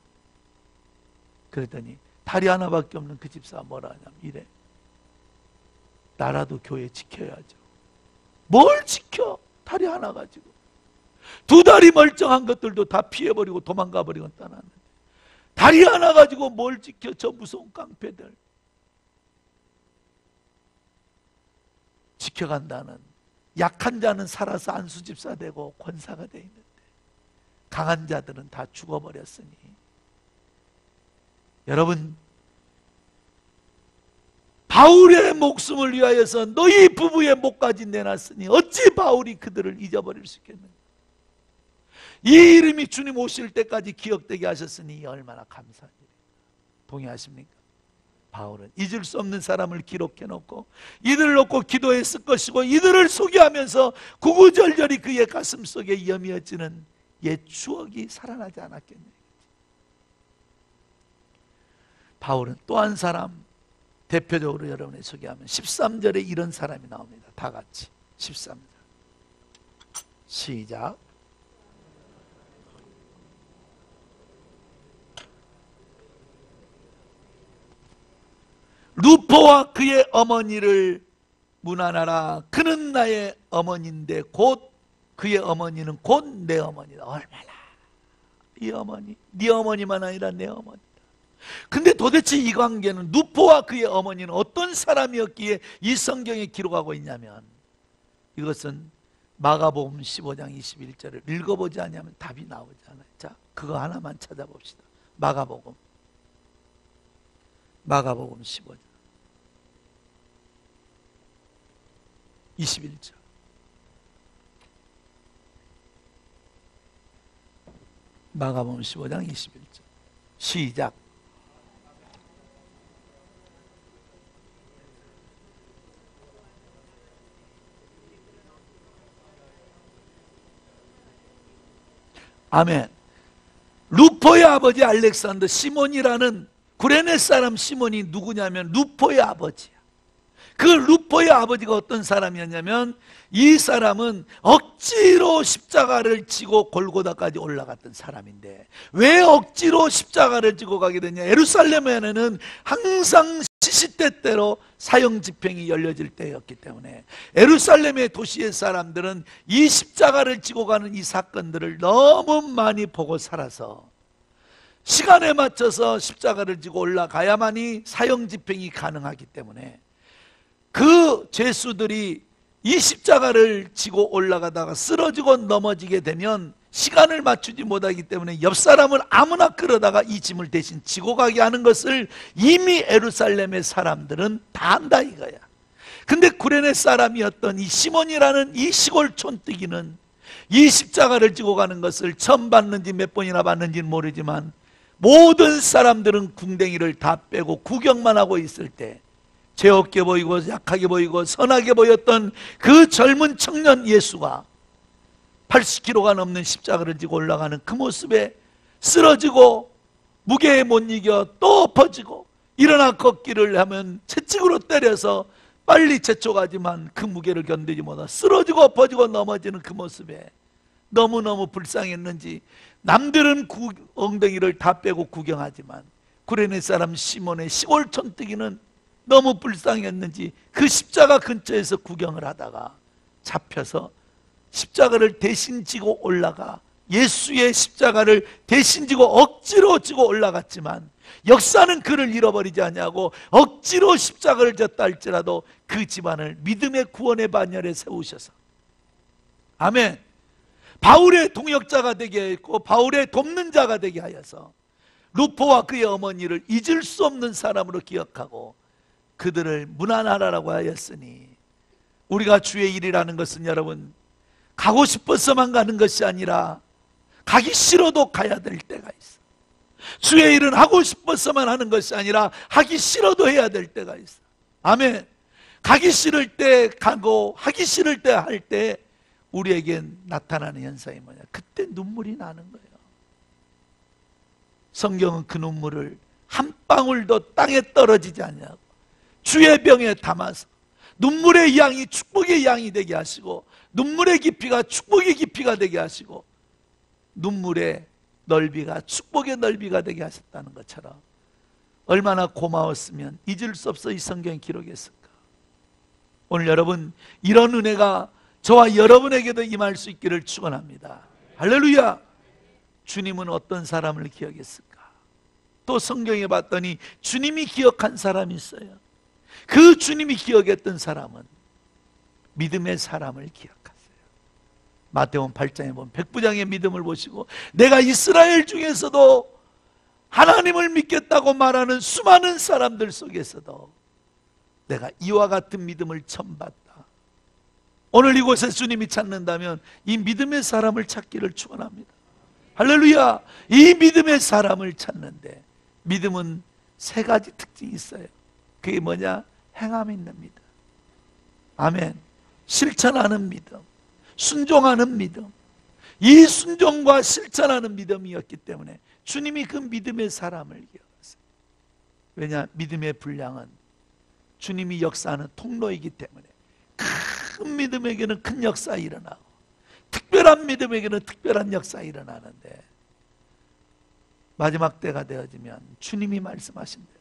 그랬더니 다리 하나밖에 없는 그 집사가 뭐라 하냐면 이래. 나라도 교회 지켜야죠. 뭘 지켜? 다리 하나 가지고. 두 다리 멀쩡한 것들도 다 피해버리고 도망가버리고 떠났는데 다리 하나 가지고 뭘 지켜? 저 무서운 깡패들. 지켜간다는, 약한 자는 살아서 안수집사 되고 권사가 돼 있는데 강한 자들은 다 죽어버렸으니. 여러분, 바울의 목숨을 위하여서 너희 부부의 목까지 내놨으니 어찌 바울이 그들을 잊어버릴 수 있겠는가? 이 이름이 주님 오실 때까지 기억되게 하셨으니 얼마나 감사한 일이에요. 동의하십니까? 바울은 잊을 수 없는 사람을 기록해놓고 이들을 놓고 기도했을 것이고 이들을 소개하면서 구구절절히 그의 가슴 속에 여미어지는 옛 추억이 살아나지 않았겠네요. 바울은 또 한 사람, 대표적으로 여러분이 소개하면 13절에 이런 사람이 나옵니다. 다 같이 13절 시작. 루포와 그의 어머니를 문안하라. 그는 나의 어머니인데 곧 그의 어머니는 곧 내 어머니다. 얼마나 이 어머니, 네 어머니만 아니라 내 어머니다. 근데 도대체 이 관계는, 루포와 그의 어머니는 어떤 사람이었기에 이 성경에 기록하고 있냐면, 이것은 마가복음 15장 21절을 읽어보지 않으면 답이 나오지 않아요. 자, 그거 하나만 찾아봅시다. 마가복음 15장 21절. 마가복음 15장 21절 시작. 아멘. 루포의 아버지 알렉산더, 시몬이라는 구레네 사람 시몬이 누구냐면 루포의 아버지야. 그 루포의 아버지가 어떤 사람이었냐면, 이 사람은 억지로 십자가를 지고 골고다까지 올라갔던 사람인데, 왜 억지로 십자가를 지고 가게 되냐? 예루살렘에는 항상 시시때때로 사형 집행이 열려질 때였기 때문에 예루살렘의 도시의 사람들은 이 십자가를 지고 가는 이 사건들을 너무 많이 보고 살아서 시간에 맞춰서 십자가를 지고 올라가야만이 사형 집행이 가능하기 때문에 그 죄수들이 이 십자가를 지고 올라가다가 쓰러지고 넘어지게 되면 시간을 맞추지 못하기 때문에 옆 사람을 아무나 끌어다가 이 짐을 대신 지고 가게 하는 것을 이미 예루살렘의 사람들은 다 안다 이거야. 근데 구레네 사람이었던 이 시몬이라는 이 시골 촌뜨기는 이 십자가를 지고 가는 것을 처음 봤는지 몇 번이나 봤는지는 모르지만 모든 사람들은 궁뎅이를 다 빼고 구경만 하고 있을 때 죄 없게 보이고 약하게 보이고 선하게 보였던 그 젊은 청년 예수가 80kg가 넘는 십자가를 지고 올라가는 그 모습에 쓰러지고 무게에 못 이겨 또 엎어지고 일어나 걷기를 하면 채찍으로 때려서 빨리 재촉하지만 그 무게를 견디지 못하고 쓰러지고 엎어지고 넘어지는 그 모습에 너무너무 불쌍했는지 남들은 엉덩이를 다 빼고 구경하지만 구레네 사람 시몬의 시골 촌뜨기는 너무 불쌍했는지 그 십자가 근처에서 구경을 하다가 잡혀서 십자가를 대신 지고 올라가 예수의 십자가를 대신 지고 억지로 지고 올라갔지만 역사는 그를 잃어버리지 않냐고 억지로 십자가를 졌다 할지라도 그 집안을 믿음의 구원의 반열에 세우셔서 아멘. 바울의 동역자가 되게 했고 바울의 돕는 자가 되게 하여서 루포와 그의 어머니를 잊을 수 없는 사람으로 기억하고 그들을 문안하라고 하였으니, 우리가 주의 일이라는 것은 여러분 가고 싶어서만 가는 것이 아니라 가기 싫어도 가야 될 때가 있어. 주의 일은 하고 싶어서만 하는 것이 아니라 하기 싫어도 해야 될 때가 있어. 아멘. 가기 싫을 때 가고 하기 싫을 때 할 때 우리에겐 나타나는 현상이 뭐냐? 그때 눈물이 나는 거예요. 성경은 그 눈물을 한 방울도 땅에 떨어지지 않냐고 주의 병에 담아서 눈물의 양이 축복의 양이 되게 하시고, 눈물의 깊이가 축복의 깊이가 되게 하시고, 눈물의 넓이가 축복의 넓이가 되게 하셨다는 것처럼 얼마나 고마웠으면 잊을 수 없어 이 성경 기록했을까. 오늘 여러분 이런 은혜가 저와 여러분에게도 임할 수 있기를 축원합니다. 할렐루야. 주님은 어떤 사람을 기억했을까? 또 성경에 봤더니 주님이 기억한 사람이 있어요. 그 주님이 기억했던 사람은 믿음의 사람을 기억하세요. 마태복음 8장에 보면 백부장의 믿음을 보시고, 내가 이스라엘 중에서도 하나님을 믿겠다고 말하는 수많은 사람들 속에서도 내가 이와 같은 믿음을 처음 봤다. 오늘 이곳에 주님이 찾는다면 이 믿음의 사람을 찾기를 축원합니다. 할렐루야. 이 믿음의 사람을 찾는데 믿음은 세 가지 특징이 있어요. 그게 뭐냐? 행함 있는 믿음. 아멘. 실천하는 믿음, 순종하는 믿음. 이 순종과 실천하는 믿음이었기 때문에 주님이 그 믿음의 사람을 기억하세요. 왜냐? 믿음의 분량은 주님이 역사하는 통로이기 때문에 큰 믿음에게는 큰 역사 일어나고 특별한 믿음에게는 특별한 역사 일어나는데, 마지막 때가 되어지면 주님이 말씀하신대요.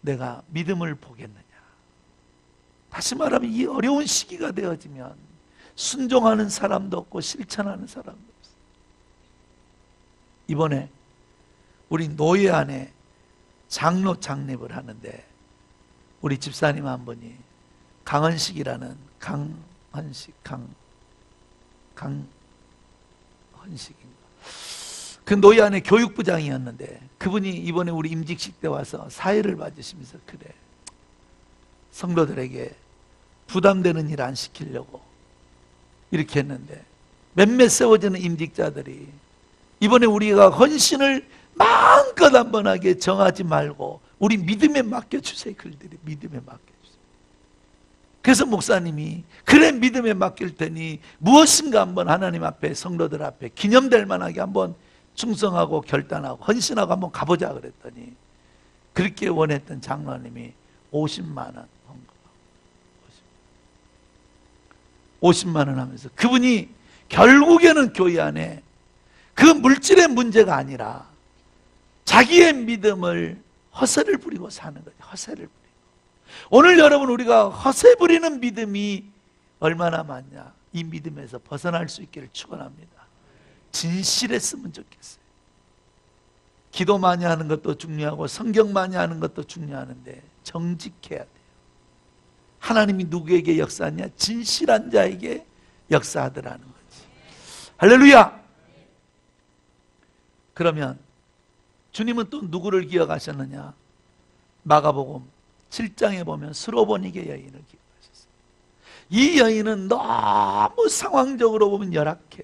내가 믿음을 보겠느냐. 다시 말하면 이 어려운 시기가 되어지면 순종하는 사람도 없고 실천하는 사람도 없어요. 이번에 우리 노예 안에 장로 창립을 하는데 우리 집사님 한 분이 강헌식이라는 강헌식인가, 그 노예 안에 교육부장이었는데 그분이 이번에 우리 임직식 때 와서 사회를 봐주시면서, 그래 성도들에게 부담되는 일 안 시키려고 이렇게 했는데 몇몇 세워지는 임직자들이 이번에 우리가 헌신을 마음껏 한번 하게 정하지 말고 우리 믿음에 맡겨주세요. 그들이 믿음에 맡겨주세요. 그래서 목사님이 그래 믿음에 맡길 테니 무엇인가 한번 하나님 앞에 성도들 앞에 기념될 만하게 한번 충성하고 결단하고 헌신하고 한번 가보자 그랬더니, 그렇게 원했던 장로님이 50만 원 헌금하고 50만 원 하면서 그분이 결국에는 교회 안에 그 물질의 문제가 아니라 자기의 믿음을 허세를 부리고 사는 거죠. 허세를 부리고. 오늘 여러분 우리가 허세 부리는 믿음이 얼마나 많냐. 이 믿음에서 벗어날 수 있기를 축원합니다. 진실했으면 좋겠어요. 기도 많이 하는 것도 중요하고 성경 많이 하는 것도 중요하는데 정직해야 돼요. 하나님이 누구에게 역사하냐? 진실한 자에게 역사하더라는 거지. 할렐루야. 그러면 주님은 또 누구를 기억하셨느냐? 마가복음 7장에 보면 스로보니게 여인을 기억하셨어요. 이 여인은 너무 상황적으로 보면 열악해.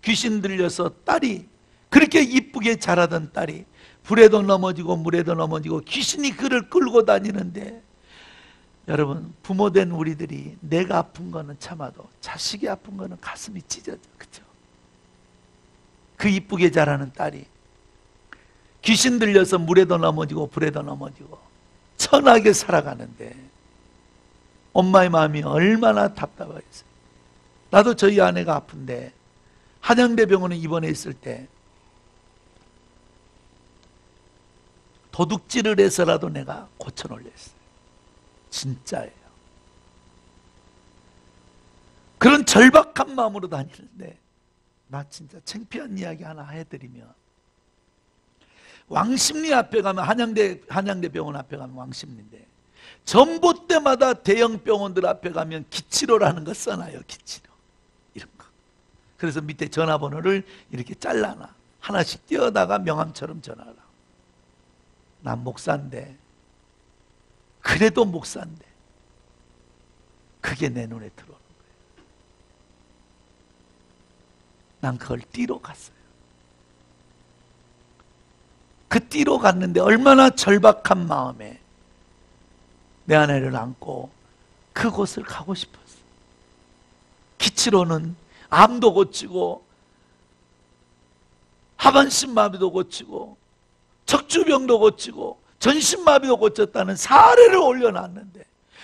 귀신 들려서 딸이, 그렇게 이쁘게 자라던 딸이 불에도 넘어지고 물에도 넘어지고 귀신이 그를 끌고 다니는데, 여러분 부모된 우리들이 내가 아픈 거는 참아도 자식이 아픈 거는 가슴이 찢어져. 그렇죠? 그 이쁘게 자라는 딸이 귀신 들려서 물에도 넘어지고 불에도 넘어지고 천하게 살아가는데 엄마의 마음이 얼마나 답답하겠어요. 나도 저희 아내가 아픈데 한양대병원에 입원해 있을 때 도둑질을 해서라도 내가 고쳐놓으랬어요. 진짜예요. 그런 절박한 마음으로 다니는데, 나 진짜 창피한 이야기 하나 해드리면, 왕십리 앞에 가면 한양대병원 앞에 가면 왕십리인데 전봇대마다 대형 병원들 앞에 가면 기치로라는 거 써놔요. 기치로 이런 거. 그래서 밑에 전화번호를 이렇게 잘라놔. 하나씩 띄어다가 명함처럼 전화하라. 난 목사인데, 그래도 목사인데, 그게 내 눈에 들어오는 거예요. 난 그걸 띠러 갔어요. 그 띠러 갔는데 얼마나 절박한 마음에 내 아내를 안고 그곳을 가고 싶었어. 기치로는 암도 고치고 하반신마비도 고치고 척추병도 고치고 전신마비도 고쳤다는 사례를 올려놨는데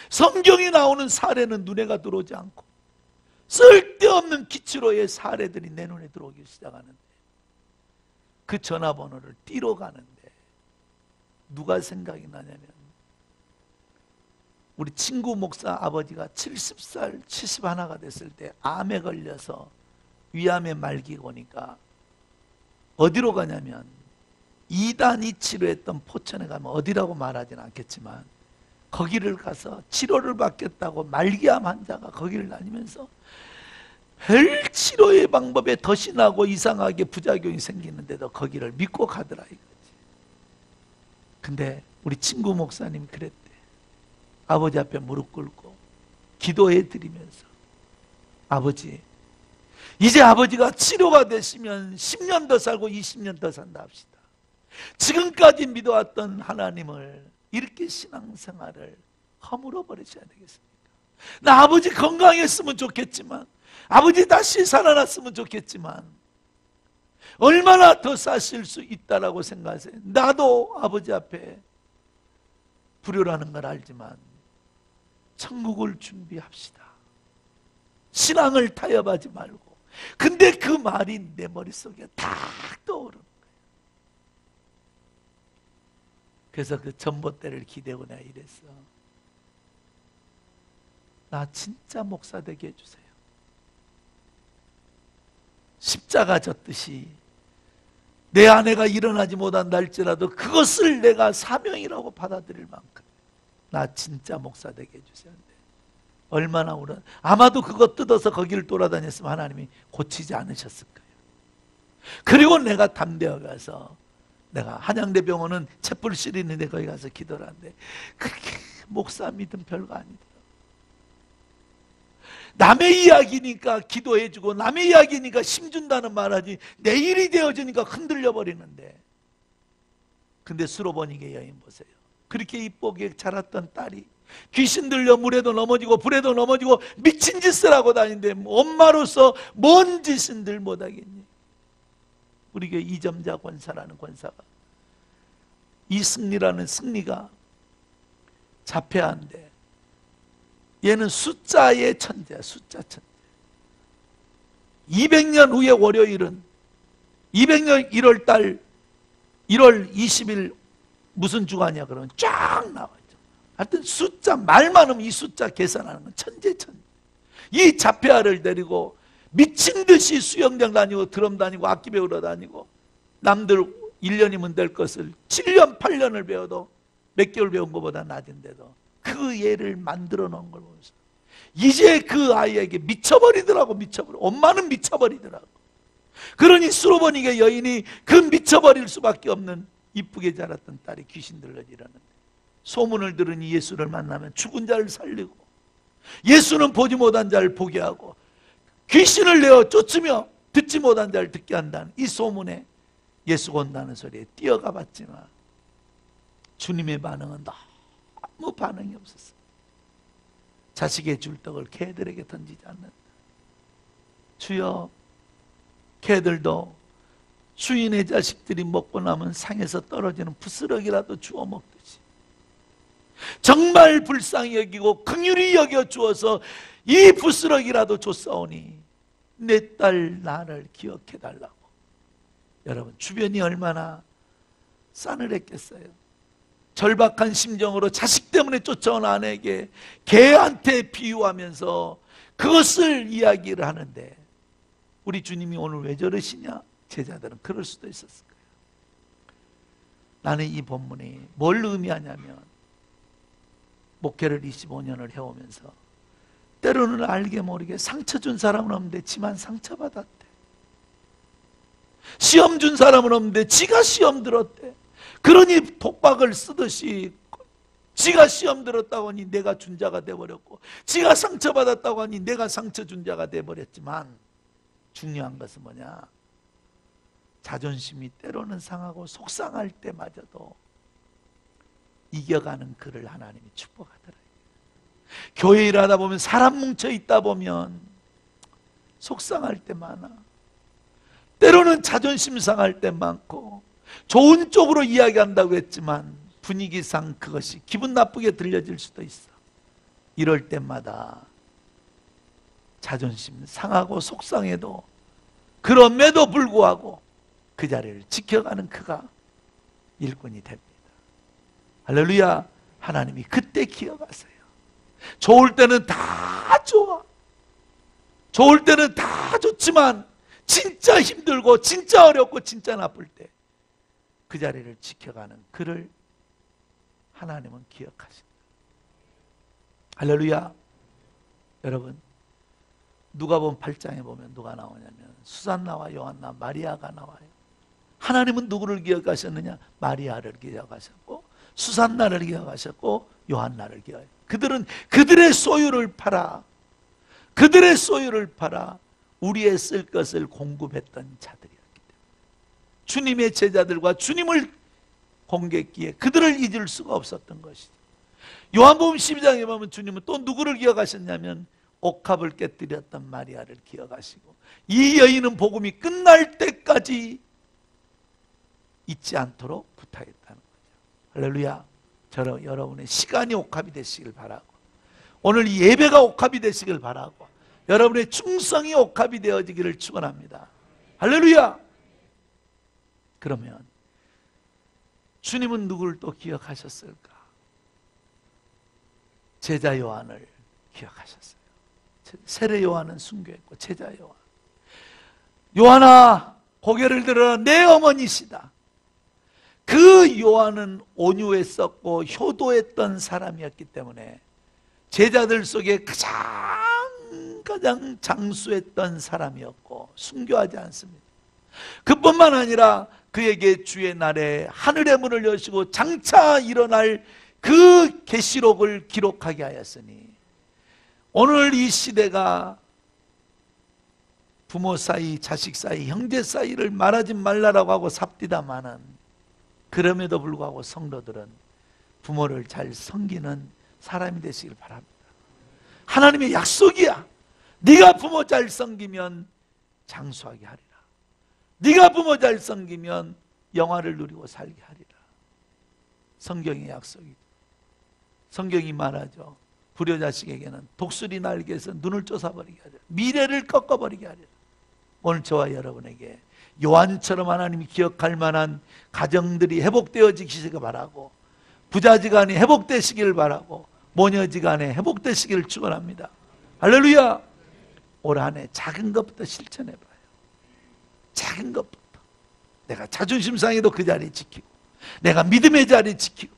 성경이 나오는 사례는 눈에가 들어오지 않고 쓸데없는 기치로의 사례들이 내 눈에 들어오기 시작하는데 그 전화번호를 띠러 가는데 누가 생각이 나냐면 우리 친구 목사 아버지가 70살, 71가 됐을 때 암에 걸려서 위암에 말기고 오니까 어디로 가냐면 이단이 치료했던 포천에 가면 어디라고 말하지는 않겠지만 거기를 가서 치료를 받겠다고 말기암 환자가 거기를 다니면서 별 치료의 방법에 덫이 나고 이상하게 부작용이 생기는데도 거기를 믿고 가더라 이거지. 근데 우리 친구 목사님이 그랬대. 아버지 앞에 무릎 꿇고 기도해 드리면서 아버지, 이제 아버지가 치료가 되시면 10년 더 살고 20년 더 산다 합시다. 지금까지 믿어왔던 하나님을 이렇게 신앙생활을 허물어 버리셔야 되겠습니까? 나 아버지 건강했으면 좋겠지만, 아버지 다시 살아났으면 좋겠지만 얼마나 더 사실 수 있다라고 생각하세요? 나도 아버지 앞에 불효라는 걸 알지만 천국을 준비합시다. 신앙을 타협하지 말고. 근데 그 말이 내 머릿속에 딱 떠오르는 거예요. 그래서 그 전봇대를 기대고 내가 이랬어. 나 진짜 목사 되게 해주세요. 십자가 졌듯이 내 아내가 일어나지 못한다 할지라도 그것을 내가 사명이라고 받아들일 만큼 나 진짜 목사 되게 해주세요. 얼마나 울어. 아마도 그거 뜯어서 거기를 돌아다녔으면 하나님이 고치지 않으셨을 거예요. 그리고 내가 담대하게 가서, 내가 한양대병원은 촛불실이 있는데 거기 가서 기도를 하는데 그렇게 목사 믿음 별거 아니더라고. 남의 이야기니까 기도해주고 남의 이야기니까 힘준다는 말하지 내 일이 되어지니까 흔들려 버리는데, 근데 수로보니게 여인 보세요. 그렇게 이쁘게 자랐던 딸이 귀신 들려 물에도 넘어지고 불에도 넘어지고 미친 짓을 하고 다니는데 엄마로서 뭔 짓을 못하겠니? 우리 교회 이점자 권사라는 권사가, 이승리라는 승리가 자폐아인데 얘는 숫자의 천재야. 숫자 천재. 200년 후의 월요일은 200년 1월달 1월 20일 무슨 주간이야 그러면 쫙 나와있죠. 하여튼 숫자 말 많으면 이 숫자 계산하는 건 천재. 이 자폐아를 데리고 미친 듯이 수영장 다니고 드럼 다니고 악기 배우러 다니고 남들 1년이면 될 것을 7년 8년을 배워도 몇 개월 배운 것보다 낮은데도 그 애를 만들어 놓은 걸 보면서 이제 그 아이에게 미쳐버리더라고. 엄마는 미쳐버리더라고. 그러니 수로보니게 여인이 그 미쳐버릴 수밖에 없는 이쁘게 자랐던 딸이 귀신 들려지라는데, 소문을 들으니 예수를 만나면 죽은 자를 살리고 예수는 보지 못한 자를 보게 하고 귀신을 내어 쫓으며 듣지 못한 자를 듣게 한다는 이 소문에 예수가 온다는 소리에 뛰어가 봤지만 주님의 반응은 너무 반응이 없었어요. 자식의 줄 떡을 개들에게 던지지 않는다. 주여, 개들도 주인의 자식들이 먹고 남은 상에서 떨어지는 부스러기라도 주워 먹듯이 정말 불쌍히 여기고 긍휼히 여겨 주어서 이 부스러기라도 줬사오니 내 딸 나를 기억해 달라고. 여러분, 주변이 얼마나 싸늘했겠어요. 절박한 심정으로 자식 때문에 쫓아온 아내에게 개한테 비유하면서 그것을 이야기를 하는데, 우리 주님이 오늘 왜 저러시냐? 제자들은 그럴 수도 있었을 거예요. 나는 이 본문이 뭘 의미하냐면, 목회를 25년을 해오면서 때로는 알게 모르게 상처 준 사람은 없는데 지만 상처받았대. 시험 준 사람은 없는데 지가 시험 들었대. 그러니 독박을 쓰듯이 지가 시험 들었다고 하니 내가 준 자가 돼버렸고, 지가 상처받았다고 하니 내가 상처 준 자가 돼버렸지만, 중요한 것은 뭐냐? 자존심이 때로는 상하고 속상할 때마저도 이겨가는 그를 하나님이 축복하더라고요. 교회 일하다 보면, 사람 뭉쳐 있다 보면 속상할 때 많아. 때로는 자존심 상할 때 많고, 좋은 쪽으로 이야기한다고 했지만 분위기상 그것이 기분 나쁘게 들려질 수도 있어. 이럴 때마다 자존심 상하고 속상해도, 그럼에도 불구하고 그 자리를 지켜가는 그가 일꾼이 됩니다. 할렐루야. 하나님이 그때 기억하세요. 좋을 때는 다 좋아. 좋을 때는 다 좋지만 진짜 힘들고 진짜 어렵고 진짜 나쁠 때 그 자리를 지켜가는 그를 하나님은 기억하신다. 할렐루야. 여러분, 누가복음 8장에 보면 누가 나오냐면 수산나와 요한나, 마리아가 나와요. 하나님은 누구를 기억하셨느냐? 마리아를 기억하셨고, 수산나를 기억하셨고, 요한나를 기억하셨고, 그들은 그들의 소유를 팔아, 그들의 소유를 팔아 우리의 쓸 것을 공급했던 자들이었기 때문에 주님의 제자들과 주님을 공격기에 그들을 잊을 수가 없었던 것이죠. 요한복음 12장에 보면 주님은 또 누구를 기억하셨냐면 옥합을 깨뜨렸던 마리아를 기억하시고, 이 여인은 복음이 끝날 때까지 잊지 않도록 부탁했다는 거죠. 할렐루야. 여러분의 시간이 옥합이 되시길 바라고, 오늘 이 예배가 옥합이 되시길 바라고, 여러분의 충성이 옥합이 되어지기를 축원합니다. 할렐루야. 그러면 주님은 누구를 또 기억하셨을까? 제자 요한을 기억하셨어요. 세례 요한은 순교했고, 제자 요한. 요한아, 고개를 들어라, 내 어머니시다. 그 요한은 온유했었고 효도했던 사람이었기 때문에 제자들 속에 가장 장수했던 사람이었고 순교하지 않습니다. 그뿐만 아니라 그에게 주의 날에 하늘의 문을 여시고 장차 일어날 그 계시록을 기록하게 하였으니, 오늘 이 시대가 부모 사이, 자식 사이, 형제 사이를 말하지 말라라고 하고 삽디다마는, 그럼에도 불구하고 성도들은 부모를 잘 섬기는 사람이 되시길 바랍니다. 하나님의 약속이야. 네가 부모 잘 섬기면 장수하게 하리라. 네가 부모 잘 섬기면 영화를 누리고 살게 하리라. 성경의 약속이죠. 성경이 말하죠. 불효자식에게는 독수리 날개에서 눈을 쫓아버리게 하리라. 미래를 꺾어버리게 하리라. 오늘 저와 여러분에게 요한처럼 하나님이 기억할 만한 가정들이 회복되어지시길 바라고, 부자지간이 회복되시길 바라고, 모녀지간에 회복되시기를 축원합니다. 할렐루야. 올 한 해 작은 것부터 실천해봐요. 작은 것부터. 내가 자존심 상해도 그 자리 지키고, 내가 믿음의 자리 지키고,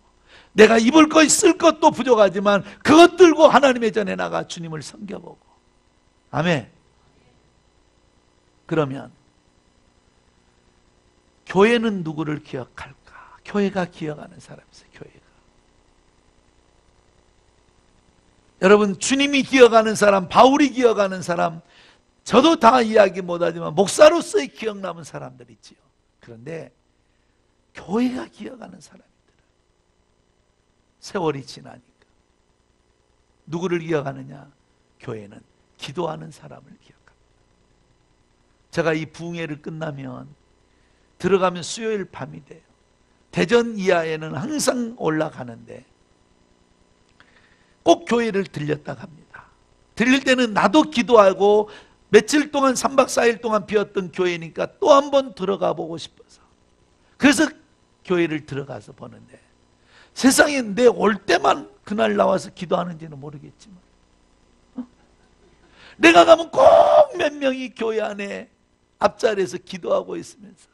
내가 입을 것 쓸 것도 부족하지만 그것 들고 하나님의 전에 나가 주님을 섬겨보고. 아멘. 그러면 교회는 누구를 기억할까? 교회가 기억하는 사람이 있어요. 교회가. 여러분, 주님이 기억하는 사람, 바울이 기억하는 사람, 저도 다 이야기 못하지만 목사로서의 기억 남은 사람들 있지요. 그런데 교회가 기억하는 사람이더라. 세월이 지나니까. 누구를 기억하느냐? 교회는 기도하는 사람을 기억합니다. 제가 이 부흥회를 끝나면 들어가면 수요일 밤이 돼요. 대전 이하에는 항상 올라가는데 꼭 교회를 들렸다 갑니다. 들릴 때는 나도 기도하고 며칠 동안 3박 4일 동안 비었던 교회니까 또 한 번 들어가 보고 싶어서, 그래서 교회를 들어가서 보는데, 세상에 내 올 때만 그날 나와서 기도하는지는 모르겠지만 내가 가면 꼭 몇 명이 교회 안에 앞자리에서 기도하고 있으면서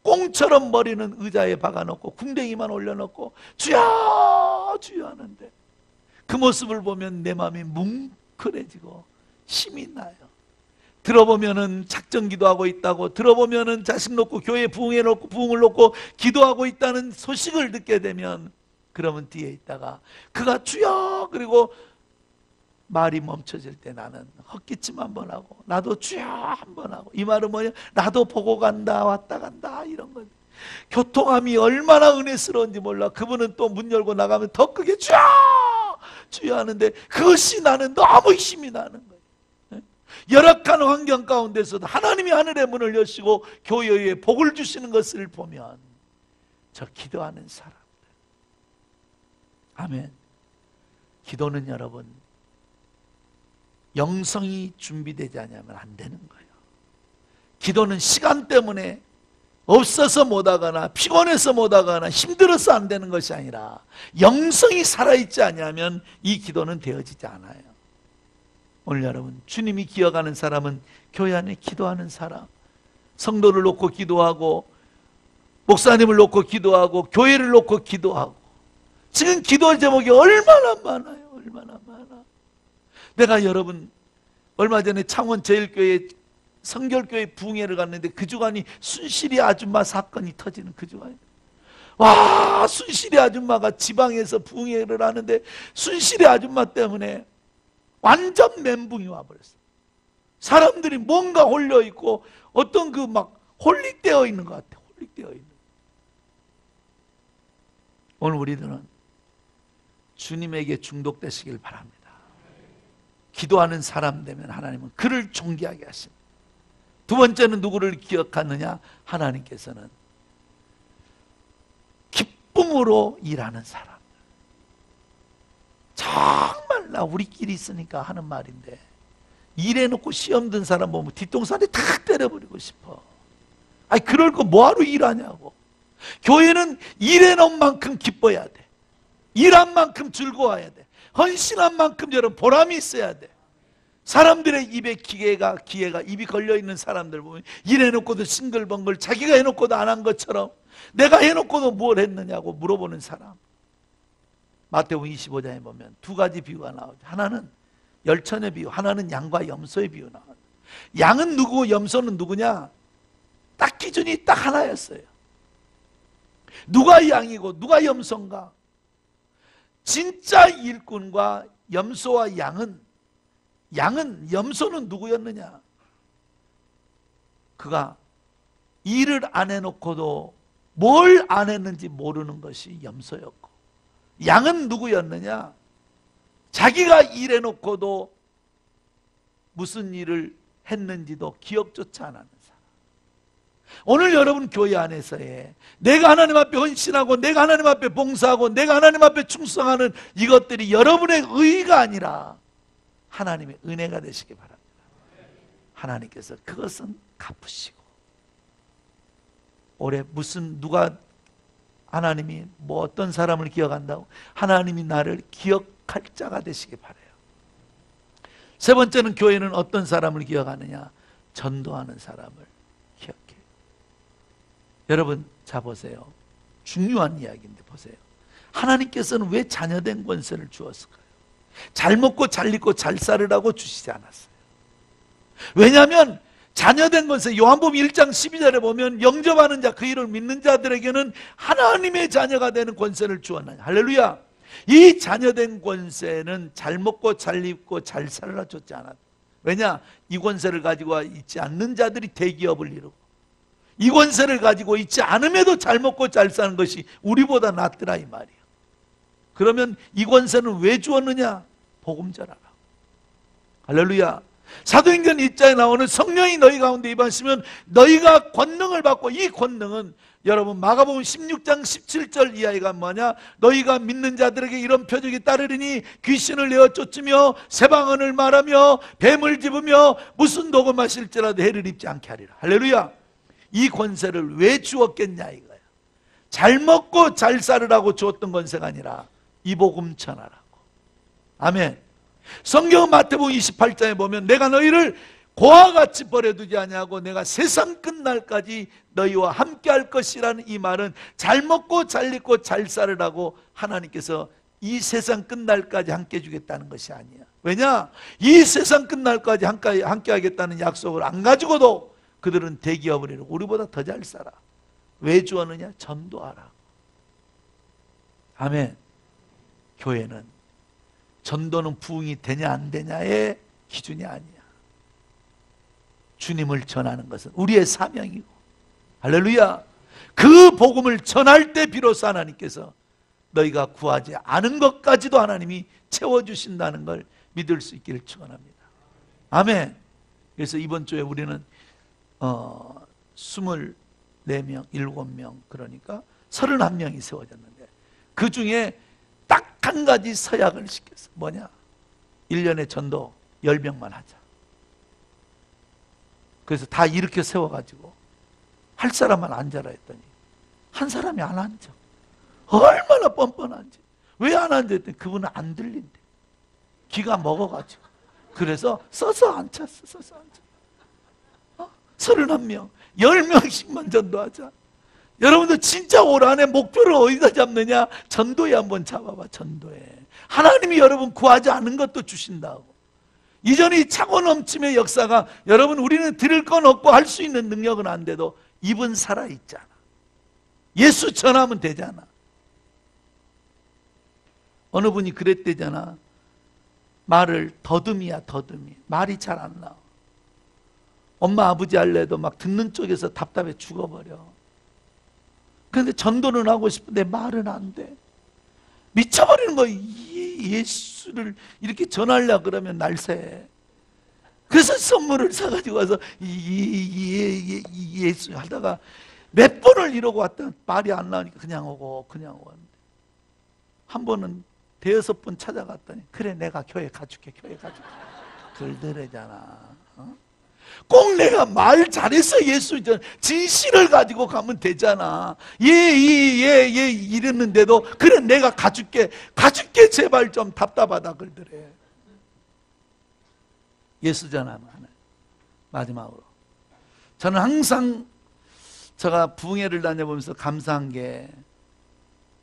꽁처럼 머리는 의자에 박아놓고 궁뎅이만 올려놓고 주여 주여 하는데, 그 모습을 보면 내 마음이 뭉클해지고 힘이 나요. 들어보면은 작정 기도하고 있다고, 들어보면은 자식 놓고 교회 부흥해 놓고 부흥을 놓고 기도하고 있다는 소식을 듣게 되면, 그러면 뒤에 있다가 그가 주여 그리고 말이 멈춰질 때 나는 헛기침 한번 하고, 나도 주여 한번 하고, 이 말은 뭐냐? 나도 보고 간다, 왔다 간다, 이런 거지. 교통함이 얼마나 은혜스러운지 몰라. 그분은 또 문 열고 나가면 더 크게 주여 주여 하는데, 그것이 나는 너무 힘이 나는 거예요. 열악한 환경 가운데서도 하나님이 하늘의 문을 여시고 교회에 복을 주시는 것을 보면, 저 기도하는 사람들, 아멘. 기도는 여러분, 영성이 준비되지 않으면 안 되는 거예요. 기도는 시간 때문에 없어서 못하거나 피곤해서 못하거나 힘들어서 안 되는 것이 아니라, 영성이 살아있지 않으면 이 기도는 되어지지 않아요. 오늘 여러분, 주님이 기억하는 사람은 교회 안에 기도하는 사람, 성도를 놓고 기도하고 목사님을 놓고 기도하고 교회를 놓고 기도하고, 지금 기도 제목이 얼마나 많아요. 얼마나 많아. 내가 여러분 얼마 전에 창원 제일교회 성결교회 부흥회를 갔는데, 그 주간이 순실이 아줌마 사건이 터지는 그 주간이, 와, 순실이 아줌마가 지방에서 부흥회를 하는데 순실이 아줌마 때문에 완전 멘붕이 와버렸어. 사람들이 뭔가 홀려있고 어떤 그 막 홀릭되어 있는 것 같아. 홀릭되어 있는. 오늘 우리들은 주님에게 중독되시길 바랍니다. 기도하는 사람 되면 하나님은 그를 존귀하게 하십니다. 두 번째는 누구를 기억하느냐? 하나님께서는 기쁨으로 일하는 사람. 정말 나 우리끼리 있으니까 하는 말인데, 일해놓고 시험 든 사람 보면 뒷동산에 탁 때려버리고 싶어. 아니, 그럴 거 뭐하러 일하냐고. 교회는 일해놓은 만큼 기뻐야 돼. 일한 만큼 즐거워야 돼. 헌신한 만큼 여러분 보람이 있어야 돼. 사람들의 입에 기계가 입이 걸려있는 사람들 보면, 일해놓고도 싱글벙글, 자기가 해놓고도 안 한 것처럼 내가 해놓고도 뭘 했느냐고 물어보는 사람. 마태복음 25장에 보면 두 가지 비유가 나오죠. 하나는 열천의 비유, 하나는 양과 염소의 비유 나와요. 양은 누구고 염소는 누구냐? 딱 기준이 딱 하나였어요. 누가 양이고 누가 염소인가? 진짜 일꾼과 염소와 양은 염소는 누구였느냐? 그가 일을 안 해놓고도 뭘 안 했는지 모르는 것이 염소였고, 양은 누구였느냐? 자기가 일해놓고도 무슨 일을 했는지도 기억조차 안 하는 사람. 오늘 여러분 교회 안에서의 내가 하나님 앞에 헌신하고, 내가 하나님 앞에 봉사하고, 내가 하나님 앞에 충성하는 이것들이 여러분의 의의가 아니라 하나님의 은혜가 되시기 바랍니다. 하나님께서 그것은 갚으시고, 올해 누가 하나님이 뭐 어떤 사람을 기억한다고? 하나님이 나를 기억할 자가 되시기 바라요. 세 번째는 교회는 어떤 사람을 기억하느냐? 전도하는 사람을 기억해. 여러분, 자 보세요. 중요한 이야기인데 보세요. 하나님께서는 왜 자녀된 권세를 주었을까요? 잘 먹고 잘 입고 잘 살으라고 주시지 않았어요. 왜냐하면 자녀된 권세, 요한복음 1장 12절에 보면 영접하는 자, 그 이름을 믿는 자들에게는 하나님의 자녀가 되는 권세를 주었나니, 할렐루야. 이 자녀된 권세는 잘 먹고 잘 입고 잘 살라 줬지 않았다. 왜냐? 이 권세를 가지고 있지 않는 자들이 대기업을 이루고, 이 권세를 가지고 있지 않음에도 잘 먹고 잘 사는 것이 우리보다 낫더라, 이 말이야. 그러면 이 권세는 왜 주었느냐? 복음 전하라. 할렐루야. 사도행전 1장에 나오는 성령이 너희 가운데 임하시면 너희가 권능을 받고, 이 권능은 여러분 마가복음 16장 17절 이하가 뭐냐? 너희가 믿는 자들에게 이런 표적이 따르리니 귀신을 내어 쫓으며 새방언을 말하며 뱀을 집으며 무슨 독을 마실지라도 해를 입지 않게 하리라. 할렐루야. 이 권세를 왜 주었겠냐 이거야. 잘 먹고 잘 살으라고 주었던 권세가 아니라 이 복음 전하라고. 아멘. 성경 마태복음 28장에 보면 내가 너희를 고와 같이 버려두지 아니하고 내가 세상 끝날까지 너희와 함께 할 것이라는 이 말은 잘 먹고 잘 입고 잘 살으라고 하나님께서 이 세상 끝날까지 함께 해주겠다는 것이 아니야. 왜냐? 이 세상 끝날까지 함께 하겠다는 약속을 안 가지고도 그들은 대기업을 이루고 우리보다 더 잘 살아. 왜 주었느냐? 전도하라. 아멘. 교회는 전도는 부흥이 되냐 안 되냐의 기준이 아니야. 주님을 전하는 것은 우리의 사명이고, 할렐루야. 그 복음을 전할 때 비로소 하나님께서 너희가 구하지 않은 것까지도 하나님이 채워주신다는 걸 믿을 수 있기를 축원합니다. 아멘. 그래서 이번 주에 우리는 24명, 7명, 그러니까 31명이 세워졌는데 그 중에 딱 한 가지 서약을 시켰어. 뭐냐? 1년에 전도 10명만 하자. 그래서 다 이렇게 세워가지고 할 사람만 앉아라 했더니 한 사람이 안 앉아. 얼마나 뻔뻔한지. 왜 안 앉아 했더니 그분은 안 들린대. 귀가 먹어가지고. 그래서 서서 앉혔어. 서서 앉아. 31명 10명씩만 전도하자. 여러분들 진짜 올 한해 목표를 어디다 잡느냐? 전도에 한번 잡아봐. 전도에 하나님이 여러분 구하지 않은 것도 주신다고. 이전에 차고 넘침의 역사가, 여러분 우리는 드릴 건 없고 할 수 있는 능력은 안 돼도 입은 살아있잖아. 예수 전하면 되잖아. 어느 분이 그랬대잖아. 말을 더듬이야 더듬이. 말이 잘 안 나와. 엄마 아버지 할래도 막 듣는 쪽에서 답답해 죽어버려. 그런데 전도는 하고 싶은데 말은 안 돼. 미쳐버리는 거야. 예수를 이렇게 전하려고 그러면 날새. 그래서 선물을 사가지고 와서 예수 하다가 몇 번을 이러고 왔다 말이 안 나오니까 그냥 오고 왔는데, 한 번은 5번 찾아갔더니 그래 내가 교회 가줄게. 그들애잖아. 꼭 내가 말 잘해서 예수 진실을 가지고 가면 되잖아. 이랬는데도 그래 내가 가줄게 제발 좀 답답하다 그러더래. 예수 전하면 하나. 마지막으로 저는 항상 제가 부흥회를 다녀보면서 감사한 게,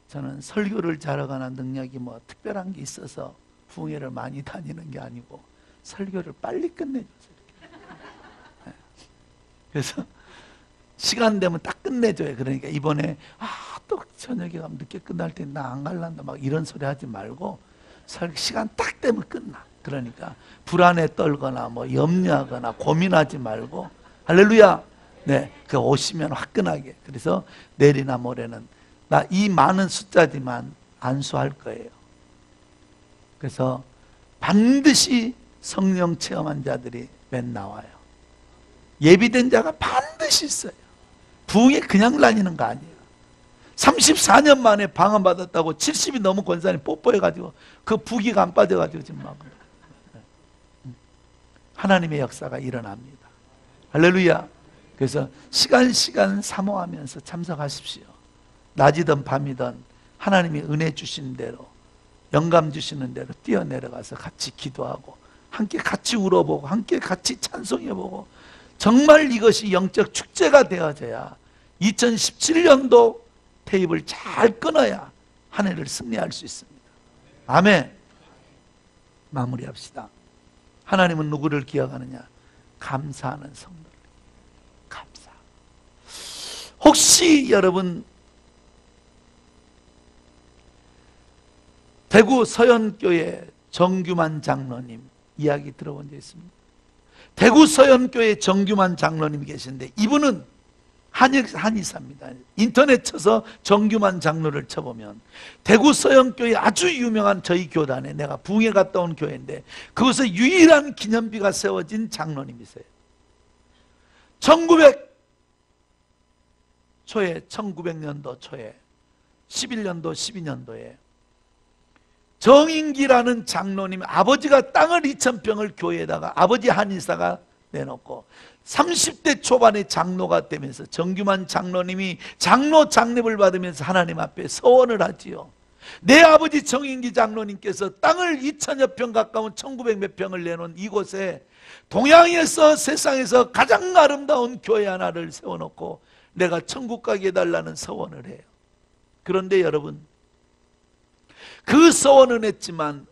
저는 설교를 잘하거나 능력이 뭐 특별한 게 있어서 부흥회를 많이 다니는 게 아니고 설교를 빨리 끝내줘서. 그래서 시간 되면 딱 끝내줘요. 그러니까 이번에 또 저녁에 가면 늦게 끝날 때 나 안 갈란다 막 이런 소리 하지 말고 시간 딱 되면 끝나. 그러니까 불안에 떨거나 뭐 염려하거나 고민하지 말고, 할렐루야. 네, 그 오시면 화끈하게. 그래서 내일이나 모레는 나 이 많은 숫자지만 안수할 거예요. 그래서 반드시 성령 체험한 자들이 맨 나와요. 예비된 자가 반드시 있어요. 부흥에 그냥 다니는 거 아니에요. 34년 만에 방언받았다고 70이 넘은 권사님 뽀뽀해가지고 그 부기가 안 빠져가지고 지금 막 하나님의 역사가 일어납니다. 할렐루야. 그래서 시간 사모하면서 참석하십시오. 낮이든 밤이든 하나님이 은혜 주시는 대로, 영감 주시는 대로 뛰어내려가서 같이 기도하고 함께 같이 울어보고 함께 같이 찬송해보고, 정말 이것이 영적 축제가 되어져야 2017년도 테이프를 잘 끊어야 한 해를 승리할 수 있습니다. 아멘. 마무리합시다. 하나님은 누구를 기억하느냐? 감사하는 성도를. 감사. 혹시 여러분 대구 서현교회 정규만 장로님 이야기 들어본 적 있습니까? 대구 서현교회 정규만 장로님이 계신데 이분은 한의사입니다. 인터넷 쳐서 정규만 장로를 쳐보면 대구 서현교회 아주 유명한 저희 교단에, 내가 부흥회 갔다 온 교회인데 그곳에 유일한 기념비가 세워진 장로님이세요. 1900년도 초에 11년도 12년도에 정인기라는 장로님, 아버지가 땅을 2000평을 교회에다가 아버지 한의사가 내놓고 30대 초반에 장로가 되면서 정규만 장로님이 장로 장립을 받으면서 하나님 앞에 서원을 하지요. 내 아버지 정인기 장로님께서 땅을 2000여 평 가까운 1900몇 평을 내놓은 이곳에 동양에서 세상에서 가장 아름다운 교회 하나를 세워놓고 내가 천국 가게 해달라는 서원을 해요. 그런데 여러분, 그 서원은 했지만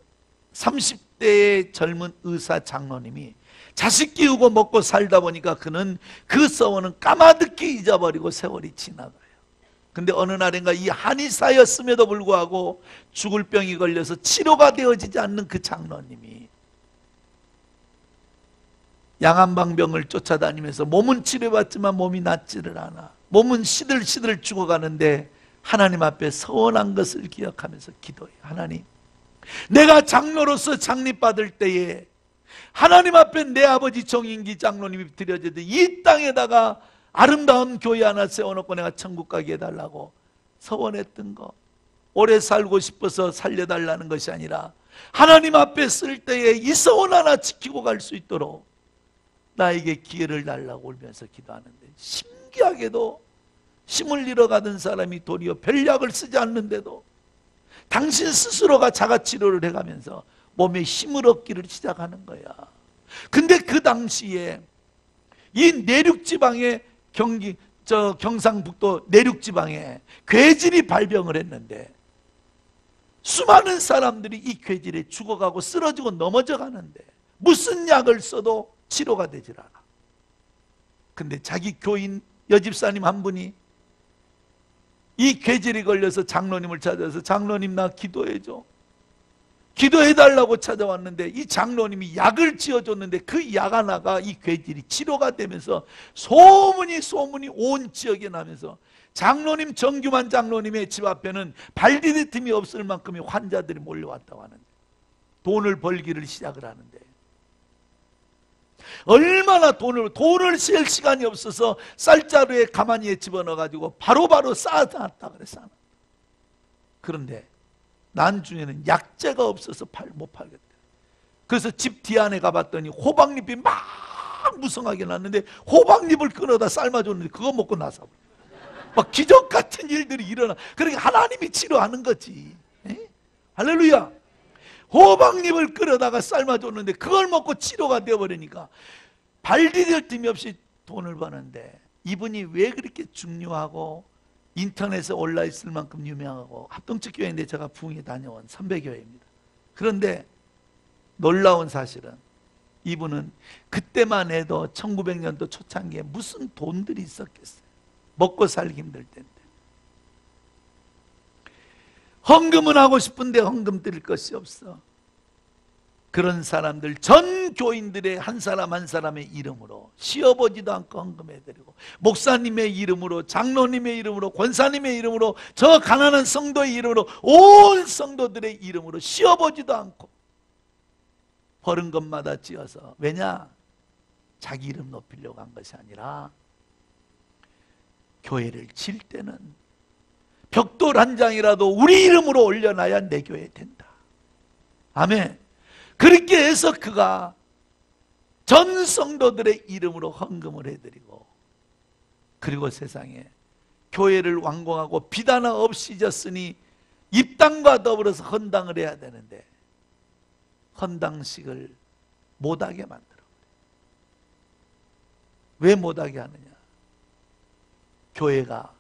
30대의 젊은 의사 장로님이 자식 키우고 먹고 살다 보니까 그는 그 서원은 까마득히 잊어버리고 세월이 지나가요. 근데 어느 날인가 이 한의사였음에도 불구하고 죽을 병이 걸려서 치료가 되어지지 않는 그 장로님이 양한방병을 쫓아다니면서 몸은 치료받지만 몸이 낫지를 않아. 몸은 시들시들 죽어가는데 하나님 앞에 서원한 것을 기억하면서 기도해요. 하나님, 내가 장로로서 장립받을 때에 하나님 앞에 내 아버지 정인기 장로님이 드려지듯 이 땅에다가 아름다운 교회 하나 세워놓고 내가 천국 가게 해달라고 서원했던 거, 오래 살고 싶어서 살려달라는 것이 아니라 하나님 앞에 쓸 때에 이 서원 하나 지키고 갈 수 있도록 나에게 기회를 달라고 울면서 기도하는데, 신기하게도 힘을 잃어가던 사람이 도리어 별약을 쓰지 않는데도 당신 스스로가 자가치료를 해가면서 몸에 힘을 얻기를 시작하는 거야. 근데 그 당시에 이 내륙지방에 경상북도 내륙지방에 괴질이 발병을 했는데 수많은 사람들이 이 괴질에 죽어가고 쓰러지고 넘어져 가는데 무슨 약을 써도 치료가 되질 않아. 근데 자기 교인 여집사님 한 분이 이 괴질이 걸려서 장로님을 찾아서 장로님 나 기도해줘, 기도해달라고 찾아왔는데 이 장로님이 약을 지어줬는데 그 약 하나가 이 괴질이 치료가 되면서 소문이 온 지역에 나면서 장로님 정규만 장로님의 집 앞에는 발 디딜 틈이 없을 만큼의 환자들이 몰려왔다고 하는데 돈을 벌기를 시작을 하는데 얼마나 돈을 쓸 시간이 없어서 쌀자루에 가마니에 집어넣어가지고 바로바로 쌓아놨다 그랬어. 그런데 난중에는 약재가 없어서 못 팔겠대. 그래서 집 뒤안에 가봤더니 호박잎이 막 무성하게 났는데 호박잎을 끊어다 삶아줬는데 그거 먹고 나서 막 기적 같은 일들이 일어나. 그러니까 하나님이 치료하는 거지. 에? 할렐루야. 호박잎을 끓여다가 삶아줬는데 그걸 먹고 치료가 되어버리니까 발 디딜 틈이 없이 돈을 버는데, 이분이 왜 그렇게 중요하고 인터넷에 올라있을 만큼 유명하고 합동측 교회인데 제가 부흥에 다녀온 선배교회입니다. 그런데 놀라운 사실은 이분은 그때만 해도 1900년도 초창기에 무슨 돈들이 있었겠어요. 먹고 살기 힘들 텐데 헌금은 하고 싶은데 헌금 드릴 것이 없어. 그런 사람들 전 교인들의 한 사람 한 사람의 이름으로 쉬어보지도 않고 헌금해드리고, 목사님의 이름으로, 장로님의 이름으로, 권사님의 이름으로, 저 가난한 성도의 이름으로, 온 성도들의 이름으로 쉬어보지도 않고 버는 것마다 지어서, 왜냐? 자기 이름 높이려고 한 것이 아니라 교회를 칠 때는 벽돌 한 장이라도 우리 이름으로 올려놔야 내 교회 된다. 아멘. 그렇게 해서 그가 전 성도들의 이름으로 헌금을 해드리고, 그리고 세상에 교회를 완공하고 비단화 없이 졌으니 입당과 더불어서 헌당을 해야 되는데 헌당식을 못하게 만들어. 왜 못하게 하느냐? 교회가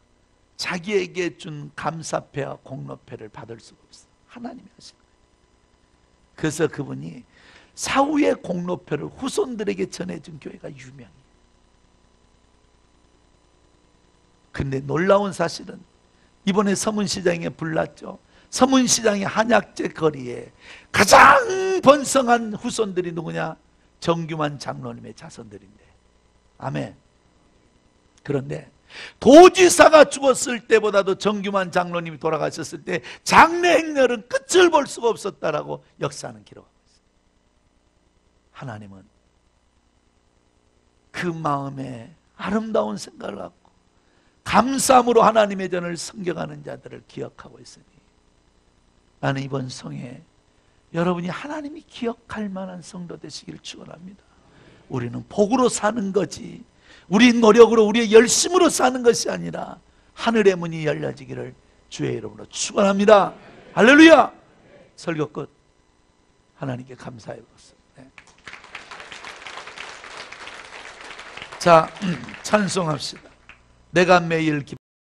자기에게 준 감사패와 공로패를 받을 수가 없어. 하나님이 하신 거예요. 그래서 그분이 사후의 공로패를 후손들에게 전해준 교회가 유명해요. 근데 놀라운 사실은 이번에 서문시장에 불났죠. 서문시장의 한약재 거리에 가장 번성한 후손들이 누구냐? 정규만 장로님의 자손들인데. 아멘. 그런데 도지사가 죽었을 때보다도 정규만 장로님이 돌아가셨을 때 장례 행렬은 끝을 볼 수가 없었다라고 역사는 기록하고 있습니다. 하나님은 그 마음에 아름다운 생각을 갖고 감사함으로 하나님의 전을 섬겨가는 자들을 기억하고 있으니, 나는 이번 성에 여러분이 하나님이 기억할 만한 성도 되시기를 축원합니다. 우리는 복으로 사는 거지, 우리 노력으로, 우리의 열심으로 사는 것이 아니라 하늘의 문이 열려지기를 주의 이름으로 축원합니다. 할렐루야. 설교 끝. 하나님께 감사해 보겠습니다. 네. 자, 찬송합시다. 내가 매일 기뻐